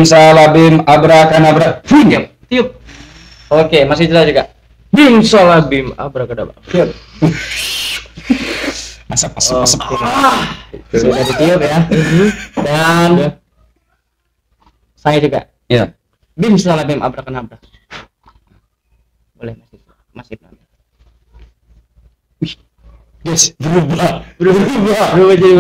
Salabim abrakadabra. Tiup. Oke, masih jelas juga. Bim salabim abrakadabra. Tiup. Asap. Sudah ditiup ya. Dan saya juga. Ya. Bim salabim abrakadabra. Boleh masih. Guys, berubah jadi.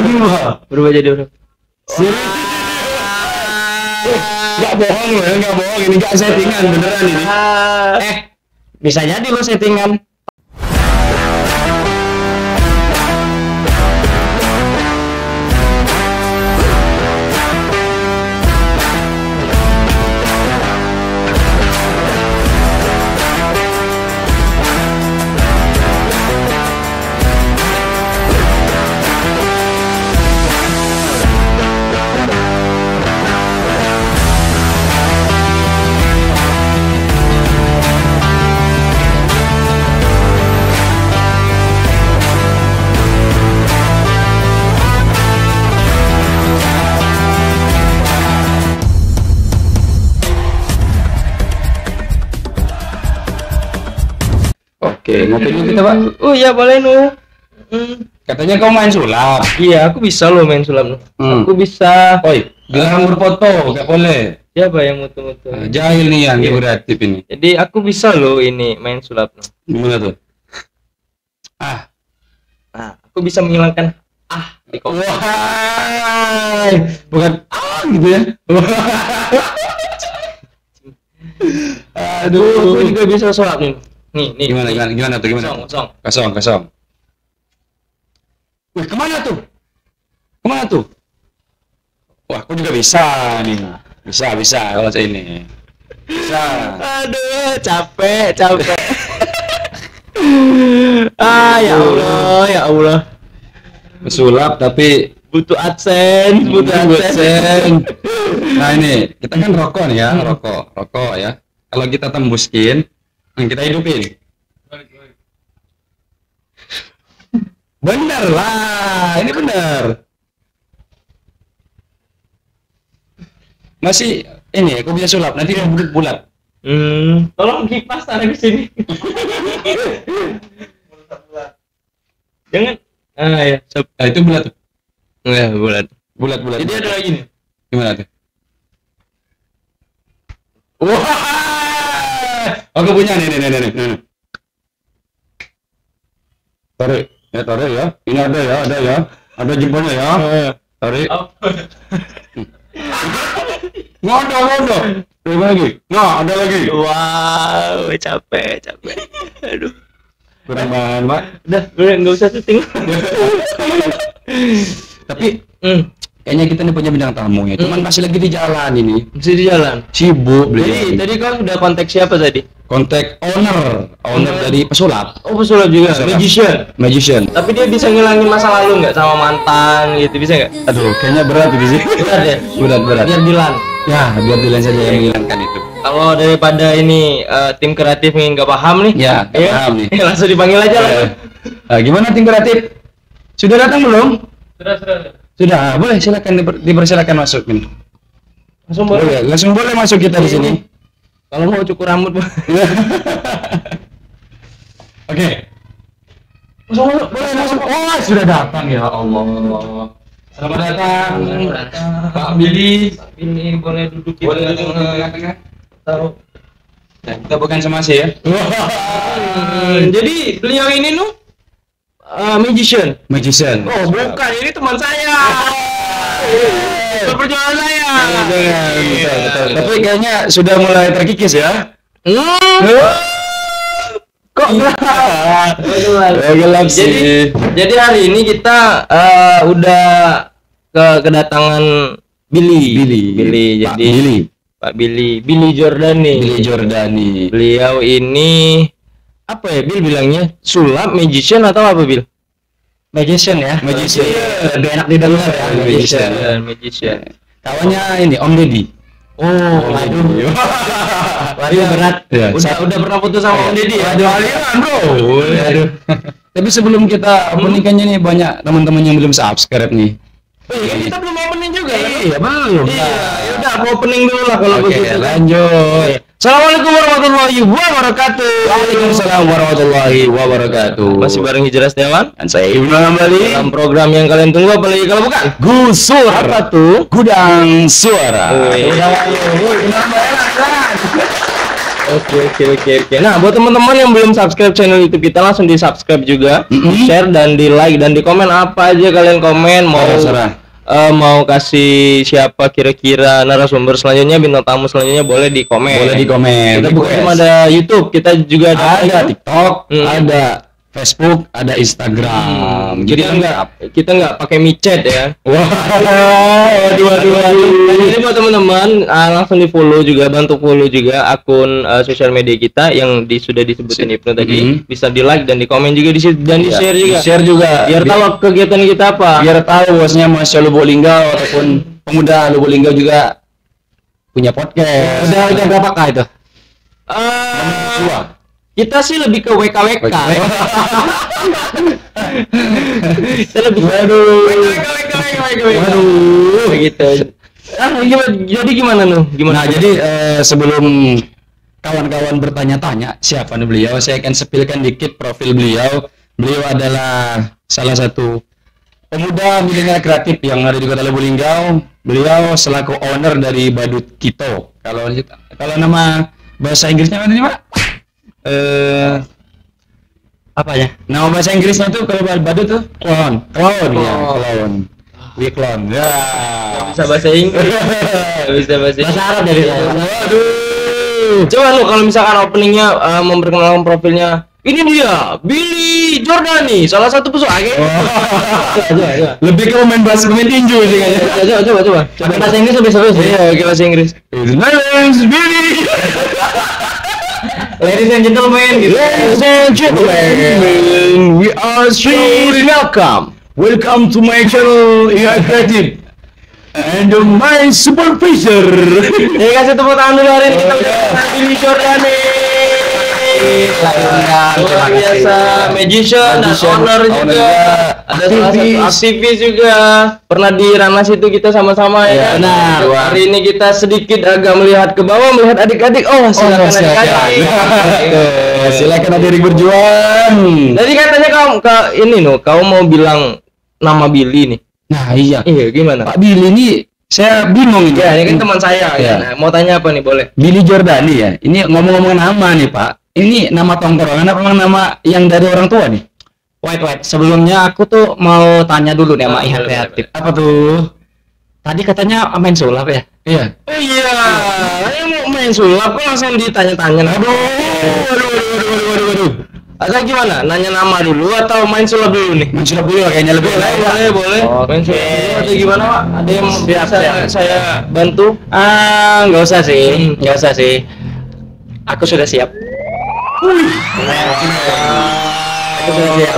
Nggak bohong loh, nggak bohong, ini nggak settingan, beneran ini. Bisa jadi lo settingan. Oke, ngopi dulu kita, Pak. Oh iya boleh nu. Katanya kau main sulap. Iya, aku bisa lo main sulap nu. Aku bisa. Oi, bilang berfoto, nggak boleh. Siapa yang mutu-mutu? Jahil nih yang kreatif ini. Jadi aku bisa lo ini main sulap nu. Gimana tuh? Nah, aku bisa menghilangkan di kopi. Wah, bukan gitu ya. Aduh, aku juga bisa sulap nih. Nih. Gimana tuh? Kosong. Wih, kemana tuh? Wah, aku juga bisa nih. Bisa kalau ini. Bisa. Aduh, capek. Ya Allah. Sulap tapi butuh AdSense. Nah ini, kita kan rokok nih ya, rokok ya. Kalau kita tembuskin, kita hidupin. Bener lah, ini bener. Masih ini, aku bisa sulap. Nanti dia bulat. Tolong kipas taruh di sini. Jangan. Ya. Itu bulat tuh. Ya, bulat. Bulat. Jadi ada lagi nih. Gimana tuh? Wah. Aku punya nih. Tarik ya. Ini ada ya. Ada jempolnya ya. Tarik. Ngondo. Terima lagi. Nah, ada lagi. Wow, capek. Aduh. Kurang bahan, Pak. Udah, enggak usah syuting. Tapi kayaknya kita nih punya bintang tamu ya. Cuman masih lagi di jalan ini. Masih di jalan. Sibuk beliau. Tadi kau udah kontak siapa tadi? Kontak owner dari pesulap. Oh, pesulap juga. Magician. Tapi dia bisa ngilangin masa lalu nggak sama mantan gitu, bisa nggak? Aduh, kayaknya berat itu sih. Berat ya? Berat. Biar Dilan. Ya, biar Dilan saja yang menghilangkan itu. Kalau daripada ini tim kreatif yang nggak paham nih, ya paham nih. Langsung dipanggil aja lah. Gimana tim kreatif? Sudah datang belum? Sudah. Boleh, silakan dipersilakan masuk nih. Langsung boleh masuk kita di sini. Kalau mau cukur rambut, Oke. Boleh masuk. Oh, sudah datang ya Allah. Selamat datang. Pak Billy. Ini boleh duduk di tengah-tengah. Taruh. Nah, kita bukan semasi ya. Jadi beliau ini magician. Oh, bukan, ini teman saya. Perjuangan saya. Betul. Tapi kayaknya sudah mulai terkikis ya. Kok gelap sih. Jadi hari ini kita udah kedatangan Billy. Jadi Pak Billy Jordani. Beliau ini apa ya Bill bilangnya? Sulap, magician atau apa Bill? Magician. Lebih enak didengar ya. Magician. Kawannya ini Om Deddy. Oh, waduh berat. Ya, udah pernah putus sama Om Deddy ya? Bro. Tapi sebelum kita openingnya nih banyak teman-teman yang belum subscribe nih. Kita belum opening juga ya? Iya, belum. Iya, yaudah opening dulu lah kalau Oke, begitu. lanjut. Assalamualaikum warahmatullahi wabarakatuh. Waalaikumsalam warahmatullahi wabarakatuh. Masih bareng Hijrah Setiawan Dan saya Ibnu Hambali. dalam program yang kalian tunggu, apalagi kalau bukan Gusur. apa tuh? Gudang suara. Oke. Nah, buat teman-teman yang belum subscribe channel YouTube kita, langsung di subscribe juga, share dan di like dan di komen apa aja kalian komen, mau Serah. mau kasih siapa kira-kira narasumber selanjutnya, bintang tamu selanjutnya, boleh di komen. Boleh di komen. Kita bukan cuma ada YouTube, kita juga Ada TikTok, Hmm. ada Facebook, ada Instagram. Jadi kita nggak pakai micet ya. Wah, Jadi buat teman-teman langsung di follow juga, bantu follow juga akun sosial media kita yang sudah disebutin Ibnu tadi. Bisa di like dan di komen juga dan di share juga. Share juga. Biar tahu kegiatan kita apa. Biar tahu bosnya Mas Lubuk Linggau ataupun pemuda Lubuk Linggau juga punya podcast. Udah berapa kah itu? Dua. Kita sih lebih ke WKWK. Kita lebih Waduh, begitu. Jadi gimana Nuh? Nah, jadi sebelum kawan-kawan bertanya-tanya siapa nih beliau, saya akan sepilkan dikit profil beliau. Beliau adalah salah satu pemuda milenial kreatif yang ada di Kota Lubuk Linggau. Beliau selaku owner dari Badut Kito. Kalau nama bahasa Inggrisnya apa nih, Pak? Apa ya? Nama bahasa Inggrisnya tuh kalau Badut tuh clown. Ya, clown. We clown. Ya. Bisa bahasa Inggris. Bisa bahasa Arab dari saya. Waduh. Coba lu kalau misalkan openingnya memperkenalkan profilnya. Ini dia Billy Jordani, salah satu pesuka. Coba. Lebih ke pemain tinju sih kayaknya. Coba. Bahasa Inggris lebih seru sih. Iya, bahasa Inggris. My name's Billy. Ladies and gentlemen, gitu. Ladies and gentlemen, we are street. Welcome to my channel, Iya Kreatif. And my supervisor. Ya kasih tepuk tangan dulu hari ini kita udah Billy Jordani. Luar biasa, magician dan owner juga. Ada salah satu aktivis juga. Pernah di Ranas itu kita sama-sama ya. Benar. Hari ini kita sedikit agak melihat ke bawah, melihat adik-adik. Silakan adik-adik. Silakan adik berjuang. Jadi katanya kau mau bilang nama Billy nih. Nah iya. Iya, gimana? Pak Billy ini saya bingung ini. Ya, ini kan teman saya. Ya. Nah, mau tanya apa nih, boleh? Billy Jordani ya. Ini ngomong-ngomong nama nih Pak. Ini nama tongkrongan apa memang nama yang dari orang tua nih? Wait. Sebelumnya aku tuh mau tanya dulu nih sama Ihan boleh, Kreatif. Apa tuh? Tadi katanya main sulap ya? Iya. Oh iya, saya mau main sulap kok langsung ditanya-tanya. Aduh. Atau gimana? Nanya nama dulu atau main sulap dulu nih? Main sulap dulu lah, kayaknya lebih enak. Boleh. Main sulap dulu atau gimana, Pak? Ada yang Siap. saya bantu? Nggak usah sih. Aku sudah siap.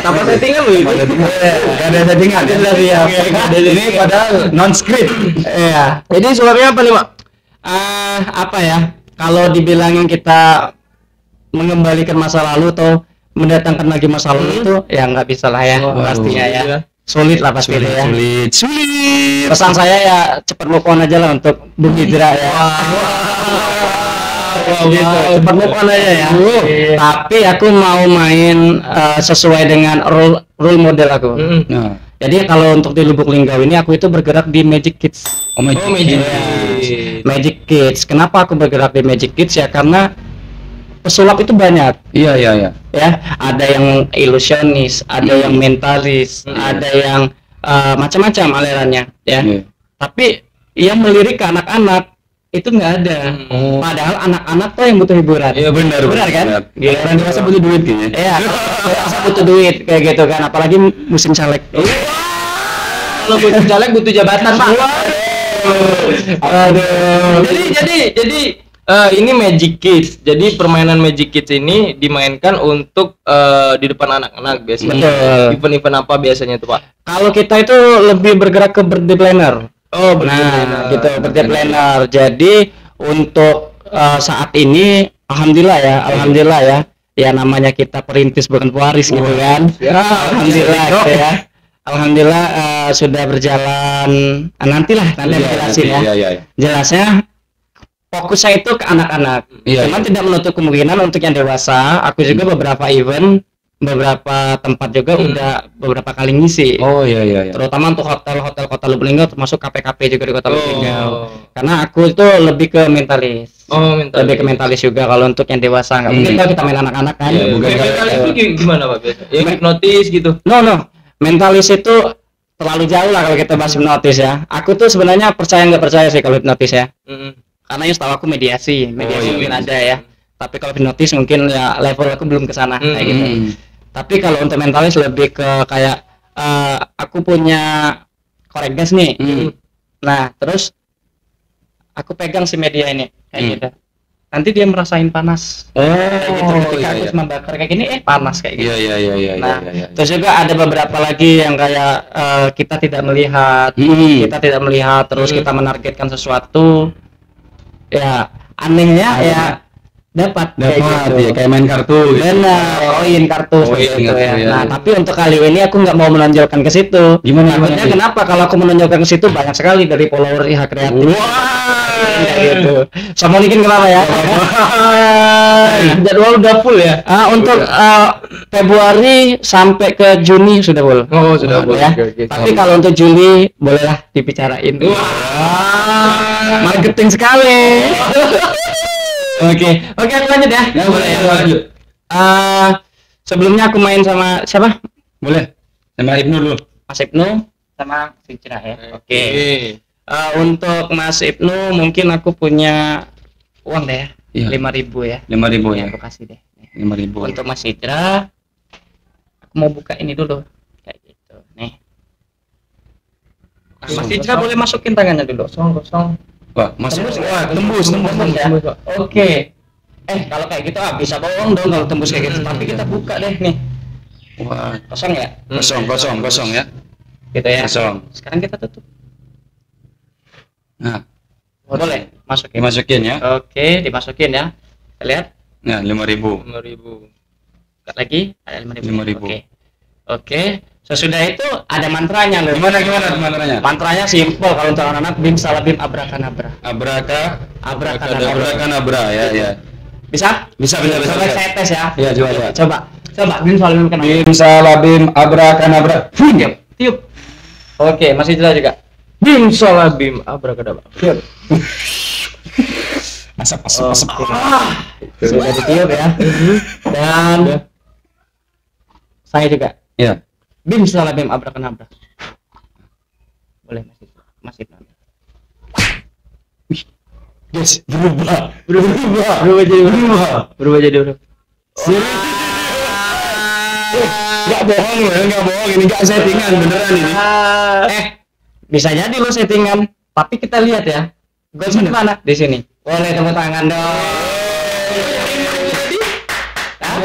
Tanpa settingan loh itu. Gak ada settingan. Sudah siap. Ini padahal non script. Iya. Jadi sulapnya apa nih, Pak? Apa ya? Kalau dibilangin kita mengembalikan masa lalu atau mendatangkan lagi masa lalu itu ya nggak bisa lah ya, pastinya ya. Sulit lah pasti ya. Sulit. Pesan saya ya cepat move on aja lah untuk Bung Hijrah ya. Gitu. Cepat move on aja ya. Tapi aku mau main sesuai dengan role model aku. Nah, Jadi kalau untuk di Lubuk Linggau ini aku itu bergerak di Magic Kids. Magic Kids. Kenapa aku bergerak di Magic Kids ya? Karena pesulap itu banyak. Iya. Ya, ada yang ilusionis, ada yang mentalis, ada yang macam-macam alirannya ya. Tapi yang melirik ke anak-anak itu nggak ada. Padahal anak-anak tuh yang butuh hiburan. Iya benar kan? Gila, orang dewasa butuh duit kayaknya. Iya, dewasa butuh duit kayak gitu kan, apalagi musim caleg. Kalau butuh caleg butuh jabatan, Pak. Aduh. Jadi ini Magic Kids. Jadi permainan Magic Kids ini dimainkan untuk di depan anak-anak biasanya. Betul. Event-event apa biasanya tuh, Pak? Kalau kita itu lebih bergerak ke birthday planner. Oh, Nah, gitu birthday planner. Jadi untuk saat ini alhamdulillah ya namanya kita perintis bukan pewaris gitu kan. Alhamdulillah gitu ya. Alhamdulillah sudah berjalan. Nanti aku jelasin ya. Iya. Jelasnya fokusnya itu ke anak-anak. Cuman tidak menutup kemungkinan untuk yang dewasa. Aku juga beberapa event, beberapa tempat juga udah beberapa kali ngisi. Oh iya. Terutama untuk hotel-hotel Kota Lubuk termasuk kafe-kafe juga di Kota Lubuk. Karena aku itu lebih ke mentalis. Lebih ke mentalis juga kalau untuk yang dewasa. Nggak mungkin kalau kita main anak-anak kan. Mentalis itu gimana Pak biasa? Ya hipnotis gitu. No. Mentalis itu terlalu jauh lah kalau kita bahas hipnotis ya. Aku tuh sebenarnya percaya nggak percaya sih kalau hipnotis ya. Karena yang setahu aku mediasi mungkin ada ya. Tapi kalau hipnotis mungkin ya level aku belum ke sana kayak gitu. Tapi kalau untuk mentalis lebih ke kayak aku punya korek gas nih. Nah, terus aku pegang si media ini kayak gitu. Nanti dia merasain panas. Gitu. Ketika aku membakar kayak gini panas kayak gitu. Iya. Nah, terus juga ada beberapa lagi yang kayak kita tidak melihat, terus kita menargetkan sesuatu. Ya, anehnya ya dapat gitu. Ya kayak main kartu gitu. Benar, kartu seperti itu ya. Nah, tapi untuk kali ini aku nggak mau menonjolkan ke situ. Gimana? Kenapa kalau aku menonjolkan ke situ banyak sekali dari follower IH Kreatif. Gitu. Sama mungkin kenapa ya? Jadwal udah full ya. Untuk Februari sampai ke Juni sudah full. Oh, sudah full ya. Tapi kalau untuk Juli bolehlah dibicarain. Marketing sekali. Oke, aku lanjut ya. Boleh lanjut. Sebelumnya aku main sama siapa? Boleh. Sama Ibnu dulu. Mas Ibnu sama Fitra ya. Oke. Untuk Mas Ibnu mungkin aku punya uang deh ya. 5.000 ya. 5.000 ya. Aku kasih deh. 5.000. Untuk Mas Fitra aku mau buka ini dulu. Kayak gitu. Nih. Mas Fitra boleh masukin tangannya dulu. Kosong. Wah, tembus ya. Oke. Kalau kayak gitu bisa bohong dong kalau tembus kayak gitu. Tapi kita buka deh nih. Wah, kosong ya? Kosong ya. Gitu ya. Kosong. Sekarang kita tutup. Nah, boleh dimasukin ya. Oke, dimasukin ya. Kita lihat. Nah, 5.000. Buka lagi, ada 5.000. 5.000. Oke. Sesudah itu ada mantranya loh. Gimana mantranya? Mantranya simpel kalau untuk anak-anak bim salah bim abrakanabra. Abrakanabra ya. Bisa. Coba saya tes ya. Iya, Coba bim salah bim kanabra. Bim salah bim abrakanabra. Tiup. Oke, masih jelas juga. Bim salah bim abrakanabra. Tiup. Asap. Sudah ditiup ya. Dan saya juga. Iya. Bim salah bim abrakanabra. Boleh masih. Yes, berubah jadi. Nggak bohong ini nggak settingan beneran ini. Bisa jadi lo settingan, tapi kita lihat ya. Gue di mana? Di sini. Boleh tepuk tangan dong.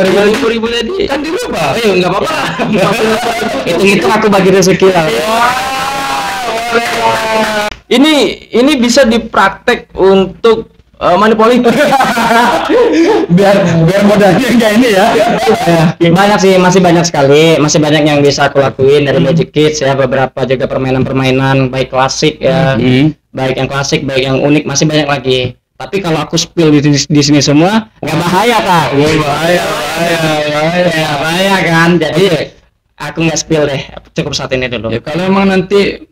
5.000 tadi Kan dirubah. Nggak apa-apa. Hitung aku bagi rezeki lah. Ini bisa dipraktek untuk money politik. biar modalnya enggak ini ya. Banyak sih, masih banyak sekali, masih banyak yang bisa aku lakuin dari Magic Kids ya, beberapa juga permainan baik klasik ya, baik yang klasik, baik yang unik, masih banyak lagi. Tapi kalau aku spill di sini semua nggak bahaya Kak. Bahaya kan. Jadi aku nggak spill deh, cukup saat ini dulu. Ya kalau emang nanti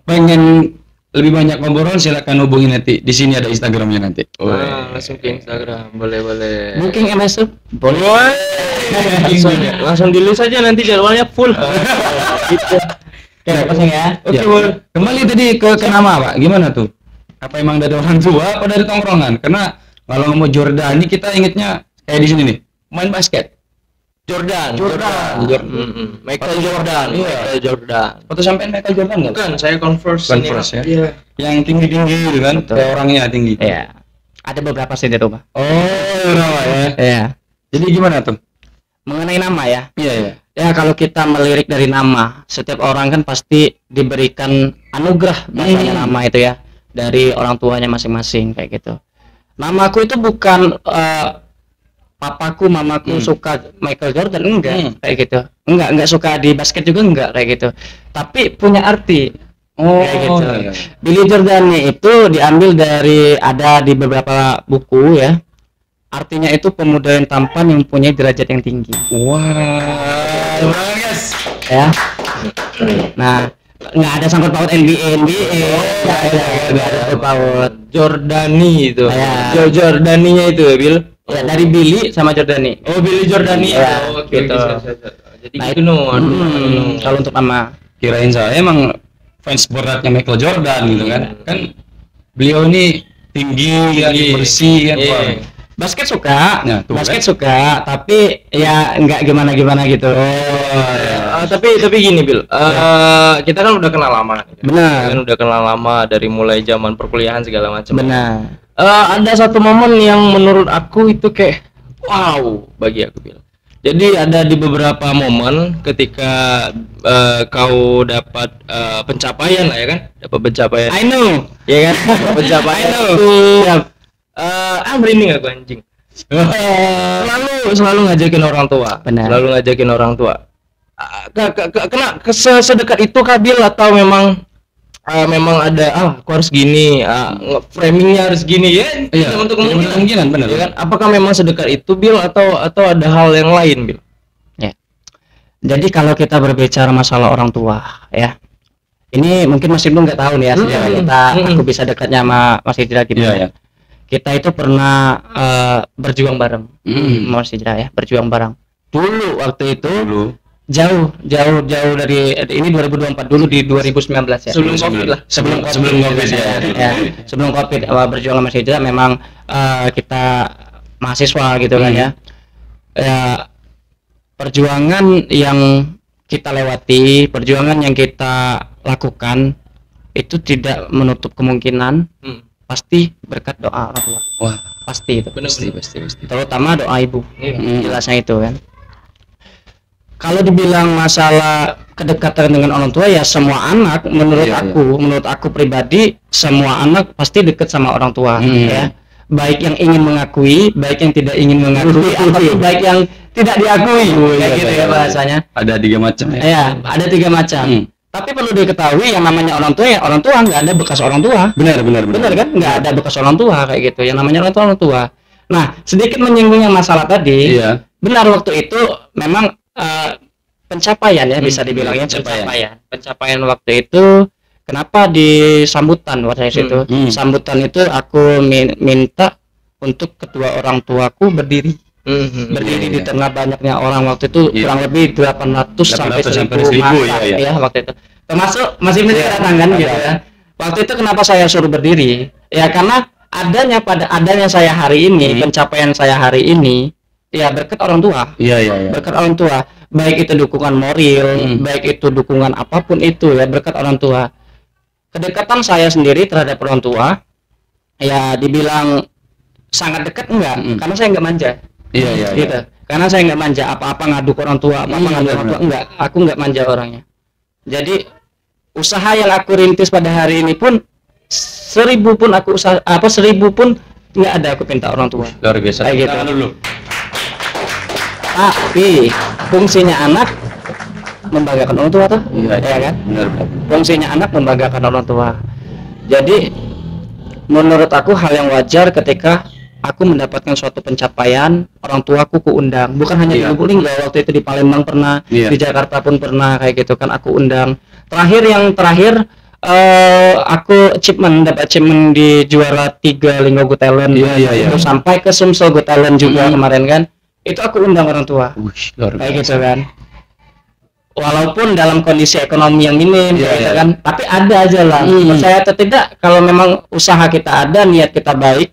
pengen lebih banyak ngobrol silakan hubungi nanti. Di sini ada Instagramnya nanti. Langsung ke Instagram, boleh. Booking MS boleh. Langsung dulu saja nanti jadwalnya full. Gitu. Oke, kosong ya. Oke, kembali tadi ke nama Pak. Gimana tuh? Apa emang dari orang tua atau dari tongkrongan? Karena kalau mau Jordani kita ingetnya kayak di sini nih, main basket. Jordan. Michael Jordan. Michael Jordan. Foto sampean Michael Jordan nggak? Bukan, saya Converse ya. Iya. Yang tinggi gitu kan? Kayak orangnya tinggi. Iya. Ada beberapa sih di rumah. Oh, nama ya. Iya. Jadi gimana tuh? Mengenai nama ya. Iya. Ya kalau kita melirik dari nama, setiap orang kan pasti diberikan anugerah bahasanya nama itu ya, dari orang tuanya masing-masing kayak gitu. Namaku itu bukan papaku mamaku suka Michael Jordan, enggak kayak gitu, enggak suka di basket juga, enggak kayak gitu, tapi punya arti. Kayak gitu. Iya. Billy Jordan itu diambil dari, ada di beberapa buku ya, artinya itu pemuda yang tampan yang punya derajat yang tinggi. Wah, guys. Ya. Nah, nggak ada sangkut paut NBA, nggak ada sangkut paut. Jordani itu. Ya. Jordaninya itu ya, Bil. Ya, dari Billy sama Jordani. Oh, Billy Jordani. Ya, Oh, oke, gitu. Jadi Nah, gitu no. Aduh. Kalau untuk nama, Kirain saya emang fans beratnya Michael Jordan gitu kan. Kan beliau ini tinggi, kan, bersih kan. Iya. Wah. basket suka, Nah, tuh, basket kan? suka, tapi ya nggak gimana gitu. Tapi gini, Bil. Kita kan udah kenal lama. Benar. Kan udah kenal lama dari mulai zaman perkuliahan segala macam. Benar. Ada satu momen yang menurut aku itu kayak wow bagi aku, Bil. Jadi ada di beberapa momen ketika kau dapat pencapaian lah ya kan, dapat pencapaian. I know. Ya kan, pencapaian itu. Merinding aku anjing. Selalu ngajakin orang tua. Benar. Selalu ngajakin orang tua. Kena sedekat itu Kabil atau memang ada aku harus gini, framingnya harus gini ya. Iya, Untuk kemungkinan benar. ya kan? Apakah memang sedekat itu Bil atau ada hal yang lain, Bil? Ya. Jadi kalau kita berbicara masalah orang tua, ya, ini mungkin Mas Ibnu nggak tahu nih ya sejarah kita. Aku bisa dekatnya sama Mas Hijrah gimana? Iya, ya. Kita itu pernah berjuang bareng, Mas Hijrah ya, berjuang bareng. Dulu waktu itu jauh dari ini 2024, dulu di 2019 ya. Sebelum Covid lah. Sebelum Covid Ya, sebelum Covid berjuang sama Mas Hijrah memang kita mahasiswa gitu kan ya. Perjuangan yang kita lewati, perjuangan yang kita lakukan itu tidak menutup kemungkinan pasti berkat doa orang tua. Wah, Pasti itu. pasti. Terutama doa ibu. Iya. Jelasnya itu kan. Kalau dibilang masalah kedekatan dengan orang tua ya semua anak menurut aku pribadi semua anak pasti dekat sama orang tua ya. Baik yang ingin mengakui, baik yang tidak ingin mengakui, atau baik yang tidak diakui. Kayak gitu ya bahasanya. Ada 3 macam ya. Ya, ada 3 macam. Tapi perlu diketahui yang namanya orang tua ya orang tua, nggak ada bekas orang tua. Benar Kan nggak ada bekas orang tua kayak gitu. Yang namanya orang tua. Nah, sedikit menyinggung yang masalah tadi. Iya. Benar, waktu itu memang pencapaian ya, bisa dibilangnya pencapaian waktu itu. Kenapa di sambutan waktu itu? Sambutan itu aku minta untuk kedua orang tuaku berdiri. Berdiri di tengah banyaknya orang waktu itu, kurang lebih 800 sampai 1000 masa ya waktu itu. Termasuk masih mendatang kan gitu ya. Waktu itu kenapa saya suruh berdiri? Ya karena adanya saya hari ini, pencapaian saya hari ini ya berkat orang tua. Iya. Berkat orang tua. Baik itu dukungan moral, baik itu dukungan apapun itu ya berkat orang tua. Kedekatan saya sendiri terhadap orang tua ya dibilang sangat dekat enggak, karena saya enggak manja. Iya. Gitu. Karena saya enggak manja, apa-apa ngadu ke orang tua, ngadu orang tua enggak, aku enggak manja orangnya. Jadi usaha yang aku rintis pada hari ini pun 1000 pun aku 1000 pun enggak ada aku minta orang tua. Luar biasa. Kayak gitu. Dulu. Tapi fungsinya anak membanggakan orang tua tuh, Iya kan? Benar. Fungsinya anak membanggakan orang tua. Jadi menurut aku hal yang wajar ketika aku mendapatkan suatu pencapaian, orang tuaku kuundang. Bukan hanya di Lubuk Linggau, waktu itu di Palembang pernah, di Jakarta pun pernah kayak gitu kan aku undang. Terakhir aku dapat achievement di juara 3 Linggo Got Talent. Terus sampai ke Sumsel Got Talent juga kemarin kan. Itu aku undang orang tua. Kayak gitu kan. Walaupun dalam kondisi ekonomi yang minim gitu kan, tapi ada aja lah. Percaya atau tidak, kalau memang usaha kita ada, niat kita baik,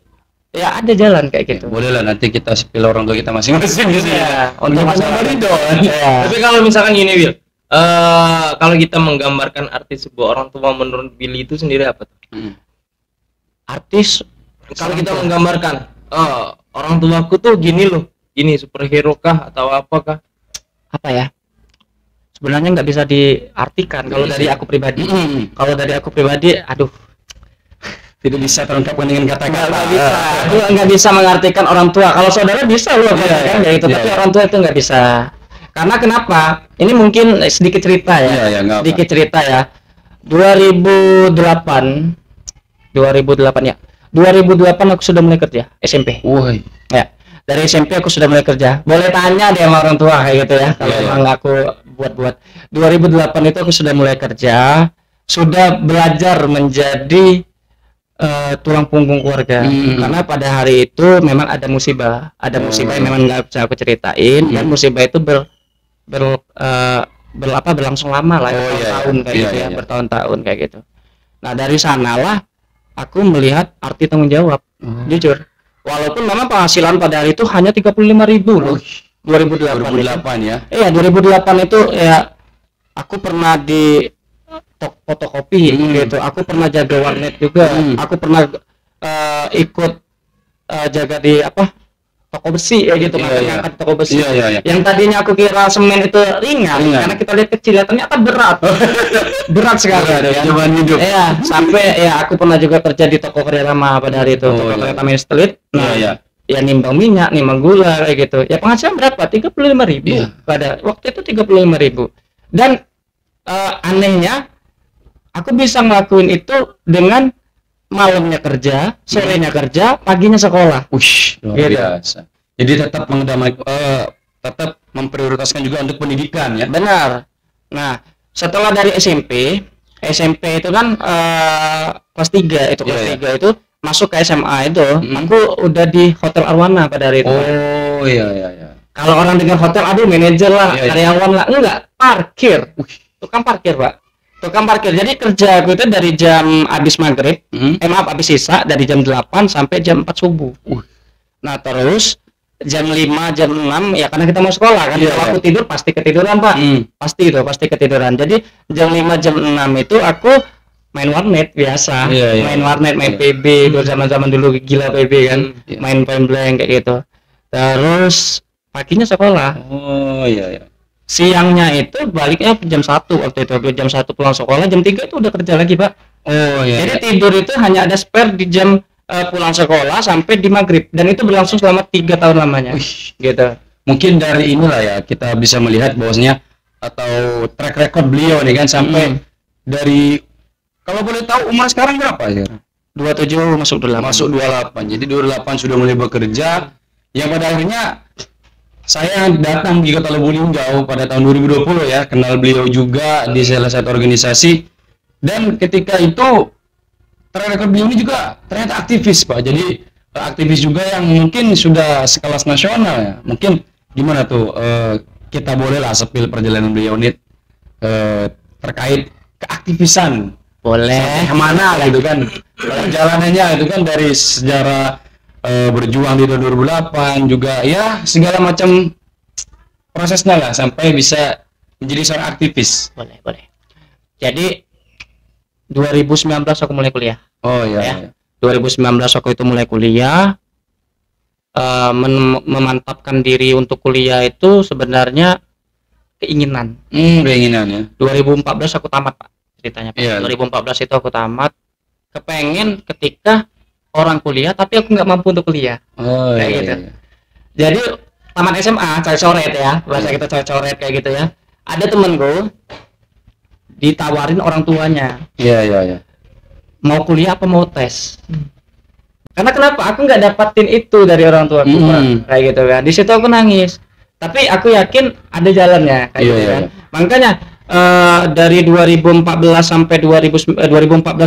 ya ada jalan kayak gitu. Boleh lah nanti kita spill orang tua kita masing-masing gitu ya. Untuk masalah itu. Tapi kalau misalkan gini, Will, kalau kita menggambarkan artis sebuah orang tua menurut Billy itu sendiri apa tuh? Artis Kalau kita menggambarkan orang tuaku tuh gini loh, gini superhero kah atau apakah? apa ya? Sebenarnya nggak bisa diartikan kalau dari aku pribadi. Kalau dari aku pribadi, aduh, tidak bisa terungkapkan dengan kata-kata. Nggak bisa. Aku nggak bisa mengartikan orang tua. Kalau saudara bisa loh katakan kayak gitu, tapi orang tua itu nggak bisa. Karena kenapa? Ini mungkin sedikit cerita ya. Iya, nggak apa. Sedikit cerita ya. 2008 ya. 2008 aku sudah mulai kerja SMP. Woi. Ya. Dari SMP aku sudah mulai kerja. Boleh tanya deh sama orang tua kayak gitu ya. Kalau emang aku buat-buat. 2008 itu aku sudah mulai kerja, sudah belajar menjadi tulang punggung keluarga. Karena pada hari itu memang ada musibah yang memang nggak bisa aku ceritain. Dan musibah itu berlangsung lama lah, bertahun kayak gitu ya, bertahun-tahun kayak gitu. Nah dari sanalah aku melihat arti tanggung jawab, jujur. Walaupun memang penghasilan pada hari itu hanya 35.000 loh. 2008 ya. Iya 2008 itu ya aku pernah di fotokopi gitu. Aku pernah jaga warnet juga. Aku pernah ikut jaga di toko besi ya gitu, ngangkat toko besi. Yang tadinya aku kira semen itu ringan. Karena kita lihat kecil ya, ternyata berat. Berat sekali ya. Iya, sampai ya aku pernah juga kerja di toko Karya Rama pada hari itu, toko Karya Rama Street. Nah, ya nimbang minyak, nimbang gula kayak gitu. Ya penghasilan berapa? 35.000 pada waktu itu 35.000. Dan anehnya aku bisa ngelakuin itu dengan malamnya kerja, sorenya kerja, paginya sekolah. Luar biasa. Jadi tetap tetap memprioritaskan juga untuk pendidikan ya. Benar. Nah, setelah dari SMP itu kan kelas 3 itu itu masuk ke SMA itu, aku udah di Hotel Arwana pada hari itu. Oh iya. Kalau orang dengar hotel, aduh manajer lah, karyawan lah, enggak, parkir. Tukang parkir, Pak. Tukang parkir. Jadi kerja aku itu dari jam habis maghrib, habis sisa dari jam 8 sampai jam 4 subuh. Nah terus jam 5, jam 6 ya karena kita mau sekolah kan. Kalau aku tidur pasti ketiduran, Pak. Pasti ketiduran. Jadi jam 5, jam 6 itu aku main warnet biasa. Main warnet, main PB. Dulu zaman dulu gila PB kan. Main point blank kayak gitu. Terus paginya sekolah. Siangnya itu baliknya jam 1 waktu itu. Jam 1 pulang sekolah, jam 3 itu udah kerja lagi, Pak. Jadi tidur itu hanya ada spare di jam pulang sekolah sampai di maghrib, dan itu berlangsung selama 3 tahun lamanya. Gitu. Mungkin dari inilah ya kita bisa melihat bahwasanya atau track record beliau nih kan sampai dari, kalau boleh tahu umur sekarang berapa ya? 27 masuk 28. Masuk 28. Jadi 28 sudah mulai bekerja. Yang pada akhirnya saya datang di Kota Lubulingga pada tahun 2020 ya, kenal beliau juga di salah satu organisasi, dan ketika itu ternyata beliau ini juga ternyata aktivis, Pak. Jadi aktivis juga yang mungkin sudah sekelas nasional ya. Mungkin gimana tuh kita bolehlah sepil perjalanan beliau ini terkait keaktivisan. Boleh. Kemana gitu kan perjalanannya itu kan dari sejarah berjuang di tahun 2008 juga ya segala macam prosesnya lah sampai bisa menjadi seorang aktivis. Boleh. Jadi 2019 aku mulai kuliah. 2019 aku itu mulai kuliah. Memantapkan diri untuk kuliah itu sebenarnya keinginan. Keinginan ya. 2014 aku tamat, Pak. Ceritanya, Pak. 2014 itu aku tamat. Kepengen ketika orang kuliah tapi aku nggak mampu untuk kuliah. Kayak gitu. Jadi tamat SMA coret ya, bahasa kita coret kayak gitu ya. Ada temenku ditawarin orang tuanya. Mau kuliah apa mau tes? Karena kenapa? Aku nggak dapatin itu dari orang tua aku, kayak gitu kan. Di situ aku nangis. Tapi aku yakin ada jalannya, kayak gitu kan. Makanya dari 2014 sampai 2014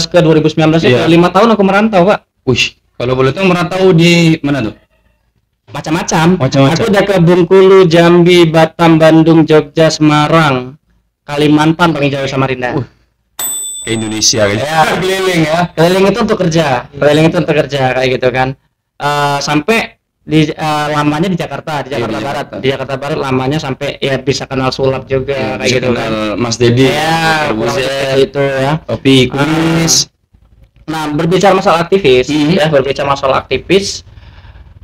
ke 2019 itu 5 tahun aku merantau, Pak. Kalau boleh tahu merantau di mana tuh? Macam-macam. Aku udah ke Bengkulu, Jambi, Batam, Bandung, Jogja, Semarang, Kalimantan, paling jauh Samarinda. Ke Indonesia gitu. Ya, keliling ya. Keliling itu untuk kerja. Kayak gitu kan. Sampai di lamanya di Jakarta Barat. Di Jakarta Barat lamanya sampai ya bisa kenal sulap juga kayak gitu kan. Mas Dedi. Ya, itu ya. Topi kumis. Nah, berbicara masalah aktivis,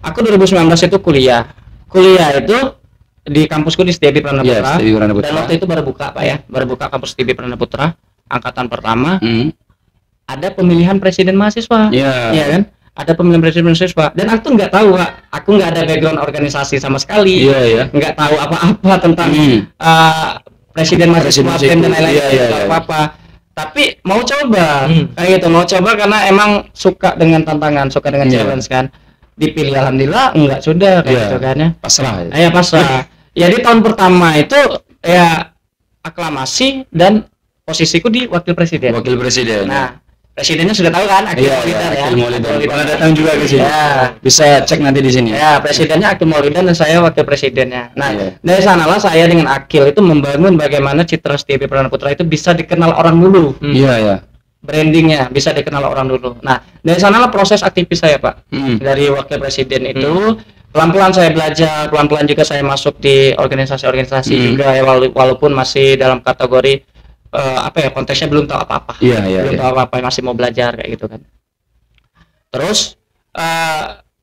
aku 2019 itu kuliah itu di kampusku di Setiabi Pradana Putra. Dan waktu itu baru buka, Pak ya, kampus Setiabi Pradana Putra angkatan pertama. ada pemilihan presiden mahasiswa. Iya. Iya kan? Ada pemilihan presiden mahasiswa dan aku tuh nggak tahu, Pak. Aku nggak ada background organisasi sama sekali. Iya, iya. Nggak tahu apa-apa tentang presiden mahasiswa Presiden dan lain-lain. iya, iya, Nggak iya. apa-apa. Tapi mau coba kayak gitu, mau coba karena emang suka dengan tantangan, suka dengan Iya. challenge kan. Dipilih alhamdulillah, enggak sudah kayak Iya. gitu kan ya. Pasrah ya. Ya pasrah. Ya di tahun pertama itu ya aklamasi dan posisiku di wakil presiden. Wakil presiden. Nah, presidennya sudah tahu kan, Akil Iya, Maulida ya. Akil Maulida. Akil Pernah datang juga ke sini. Ya. Bisa cek nanti di sini. Ya, presidennya Akil Maulida dan saya wakil presidennya. Nah, Iya. dari sanalah saya dengan Akil itu membangun bagaimana citra Setia Pradana Putra itu bisa dikenal orang dulu. Iya, iya. Brandingnya bisa dikenal orang dulu. Nah, dari sanalah proses aktivis saya, Pak. Mm. Dari wakil presiden itu pelan-pelan saya belajar, pelan-pelan juga saya masuk di organisasi-organisasi juga ya, walaupun masih dalam kategori apa ya, konteksnya belum tahu apa-apa. Iya, iya, Belum iya. tahu apa-apa, masih mau belajar kayak gitu kan. Terus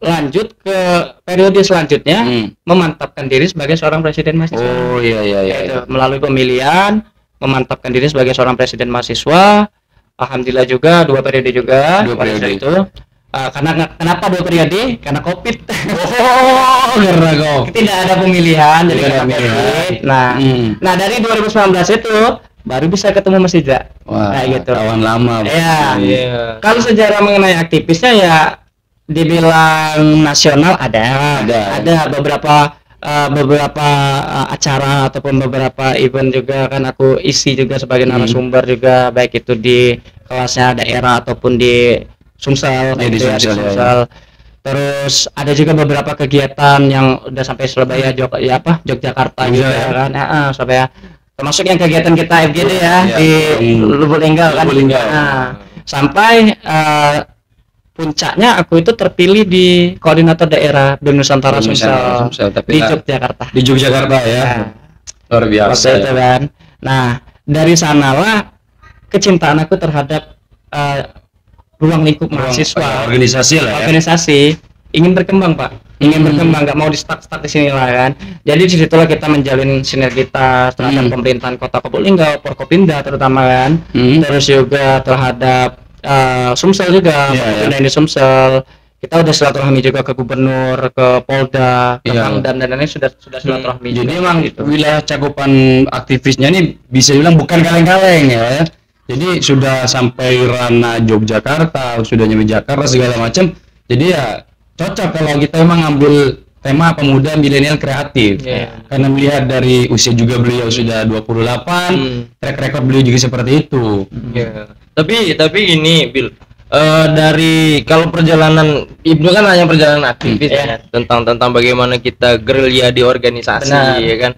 lanjut ke periode selanjutnya, memantapkan diri sebagai seorang presiden mahasiswa. Oh, iya, iya, iya. Yaitu melalui pemilihan, memantapkan diri sebagai seorang presiden mahasiswa. Alhamdulillah juga 2 periode juga. 2 pada saat periode. itu. Karena kenapa 2 periode? Karena Covid. Oh, karena kok. Tidak ada pemilihan, jadi Tidak ada karena pemilihan. Covid. Nah, nah dari 2019 itu baru bisa ketemu Mas Iza. Wah, Kayak gitu. kawan lama. Bang. Iya. Iya. Kalau sejarah mengenai aktivisnya ya dibilang nasional ada beberapa acara ataupun beberapa event juga kan aku isi juga sebagai narasumber juga, baik itu di kelasnya daerah ataupun di Sumsel, di gitu ya, Sumsel, ya, Sumsel. Terus ada juga beberapa kegiatan yang udah sampai Surabaya, Yogyakarta gitu ya kan, Surabaya. Termasuk yang kegiatan kita FGD ya, Iya. di Lubuk Linggau kan. Lubuk Linggau. Nah, sampai puncaknya aku itu terpilih di koordinator daerah BEM Nusantara Sumsel, tapi di Yogyakarta. di Yogyakarta ya. Nah, Luar waktu biasa. itu kan. Nah, dari sanalah kecintaan aku terhadap ruang lingkup mahasiswa, Organisasi lah ya. organisasi, ingin berkembang, Pak. Ingin berkembang, nggak mau di stuck di sini lah kan. Jadi disitulah kita menjalin sinergitas terhadap pemerintahan Kota Lubuk Linggau, Forkopimda terutama kan. Terus juga terhadap Sumsel juga, Iya, di Sumsel. Kita udah silaturahmi juga ke gubernur, ke Polda, ke Iya. Pangdam dan lain-lain sudah silaturahmi. Jadi juga. emang gitu. wilayah cakupan aktivisnya ini bisa dibilang bukan kaleng-kaleng ya. Jadi sudah sampai ranah Yogyakarta, sudah nyampe Jakarta segala macam. Jadi ya cocok kalau kita emang ngambil tema pemuda milenial kreatif. Iya. Karena melihat dari usia juga beliau sudah 28, track record beliau juga seperti itu. Ya. Tapi ini Bill, dari kalau perjalanan Ibnu kan hanya perjalanan aktivis ya, tentang bagaimana kita gerilya di organisasi. Benar. Ya kan.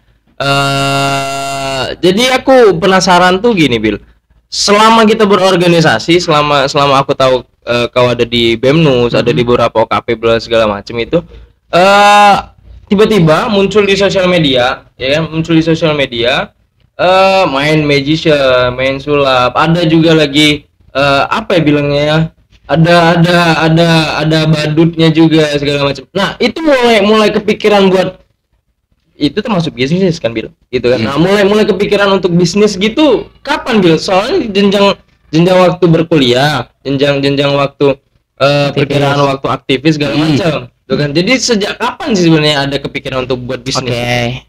Jadi aku penasaran tuh gini Bill, selama kita berorganisasi, selama aku tahu kau ada di BEMNUS, ada di beberapa OKP segala macam itu, tiba-tiba muncul di sosial media, ya kan, main magician, main sulap, ada juga lagi apa ya bilangnya ya, ada badutnya juga segala macam. Nah itu mulai kepikiran buat itu termasuk bisnis kan Bil, gitu kan. Nah mulai kepikiran untuk bisnis gitu kapan Bil? Soalnya jenjang waktu berkuliah, jenjang waktu perkiraan waktu aktivis segala macam, tuh kan. Jadi sejak kapan sih sebenarnya ada kepikiran untuk buat bisnis? Oke.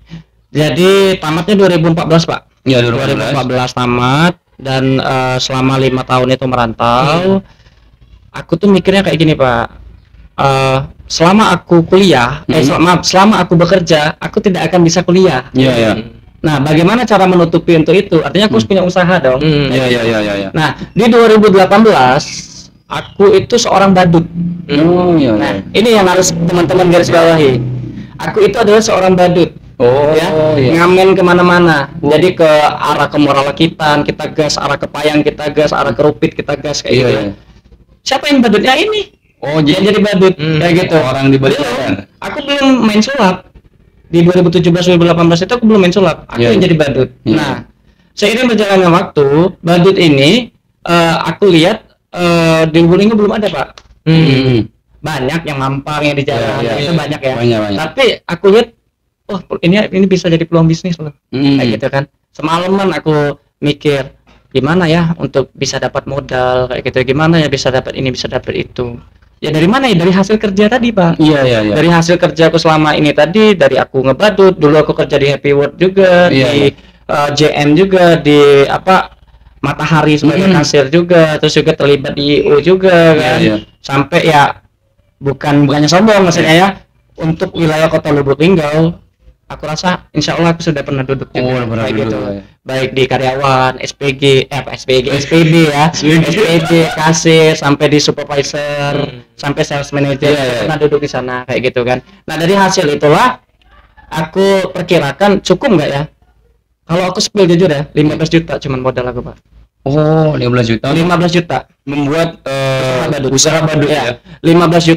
Jadi tamatnya 2014, Pak. Ya, 2014 tamat dan selama 5 tahun itu merantau. Aku tuh mikirnya kayak gini, Pak. Selama aku kuliah, selama aku bekerja, aku tidak akan bisa kuliah. Iya, iya. Nah, bagaimana cara menutupi untuk itu? Artinya aku harus punya usaha dong. Iya, iya, iya, iya. Nah, di 2018 aku itu seorang badut. Oh, iya. Nah, ini yang harus teman-teman garis bawahi. Aku itu adalah seorang badut. Oh, Ya, iya. ngamen kemana-mana. Jadi ke arah ke Morawakitan kita gas, arah ke Payang kita gas, arah ke Rupit kita gas kayak Iya, gitu. iya. Siapa yang badutnya ini? Oh, Yang jadi badut kayak gitu. orang di balik Belum. layar. Aku belum main sulap. Di 2017-2018 itu aku belum main sulap. Aku Iya, yang iya. jadi badut. Iya. Nah, seiring berjalannya waktu, badut ini aku lihat di Lubuk Linggau belum ada, Pak. Banyak yang mampang yang di jalan, Iya, iya, itu iya. banyak ya. Banyak. Tapi aku lihat, ini bisa jadi peluang bisnis loh. Kayak gitu kan. Semalaman aku mikir, gimana ya untuk bisa dapat modal kayak gitu, gimana ya bisa dapat ini bisa dapat itu. Ya dari mana ya, dari hasil kerja tadi Pak. Iya, iya, iya. Dari hasil kerja aku selama ini tadi, dari aku ngebadut, dulu aku kerja di Happy World juga, Iya, di JM juga, di apa Matahari sebagai kasir juga, terus juga terlibat di IO juga kan. Iya. Sampai ya bukannya sombong maksudnya ya, untuk wilayah Kota Lubuk Linggau aku rasa insya Allah aku sudah pernah duduk juga Oh, pernah kayak duduk, gitu, ya. baik di karyawan SPG SPB ya SPG kasir sampai di supervisor sampai sales manager. Iya, iya. Pernah duduk di sana kayak gitu kan. Nah dari hasil itulah aku perkirakan cukup nggak ya kalau aku spill jujur ya, 15 juta cuman modal aku Pak. Oh, 15 juta 15 juta membuat badut. usaha badut ya. 15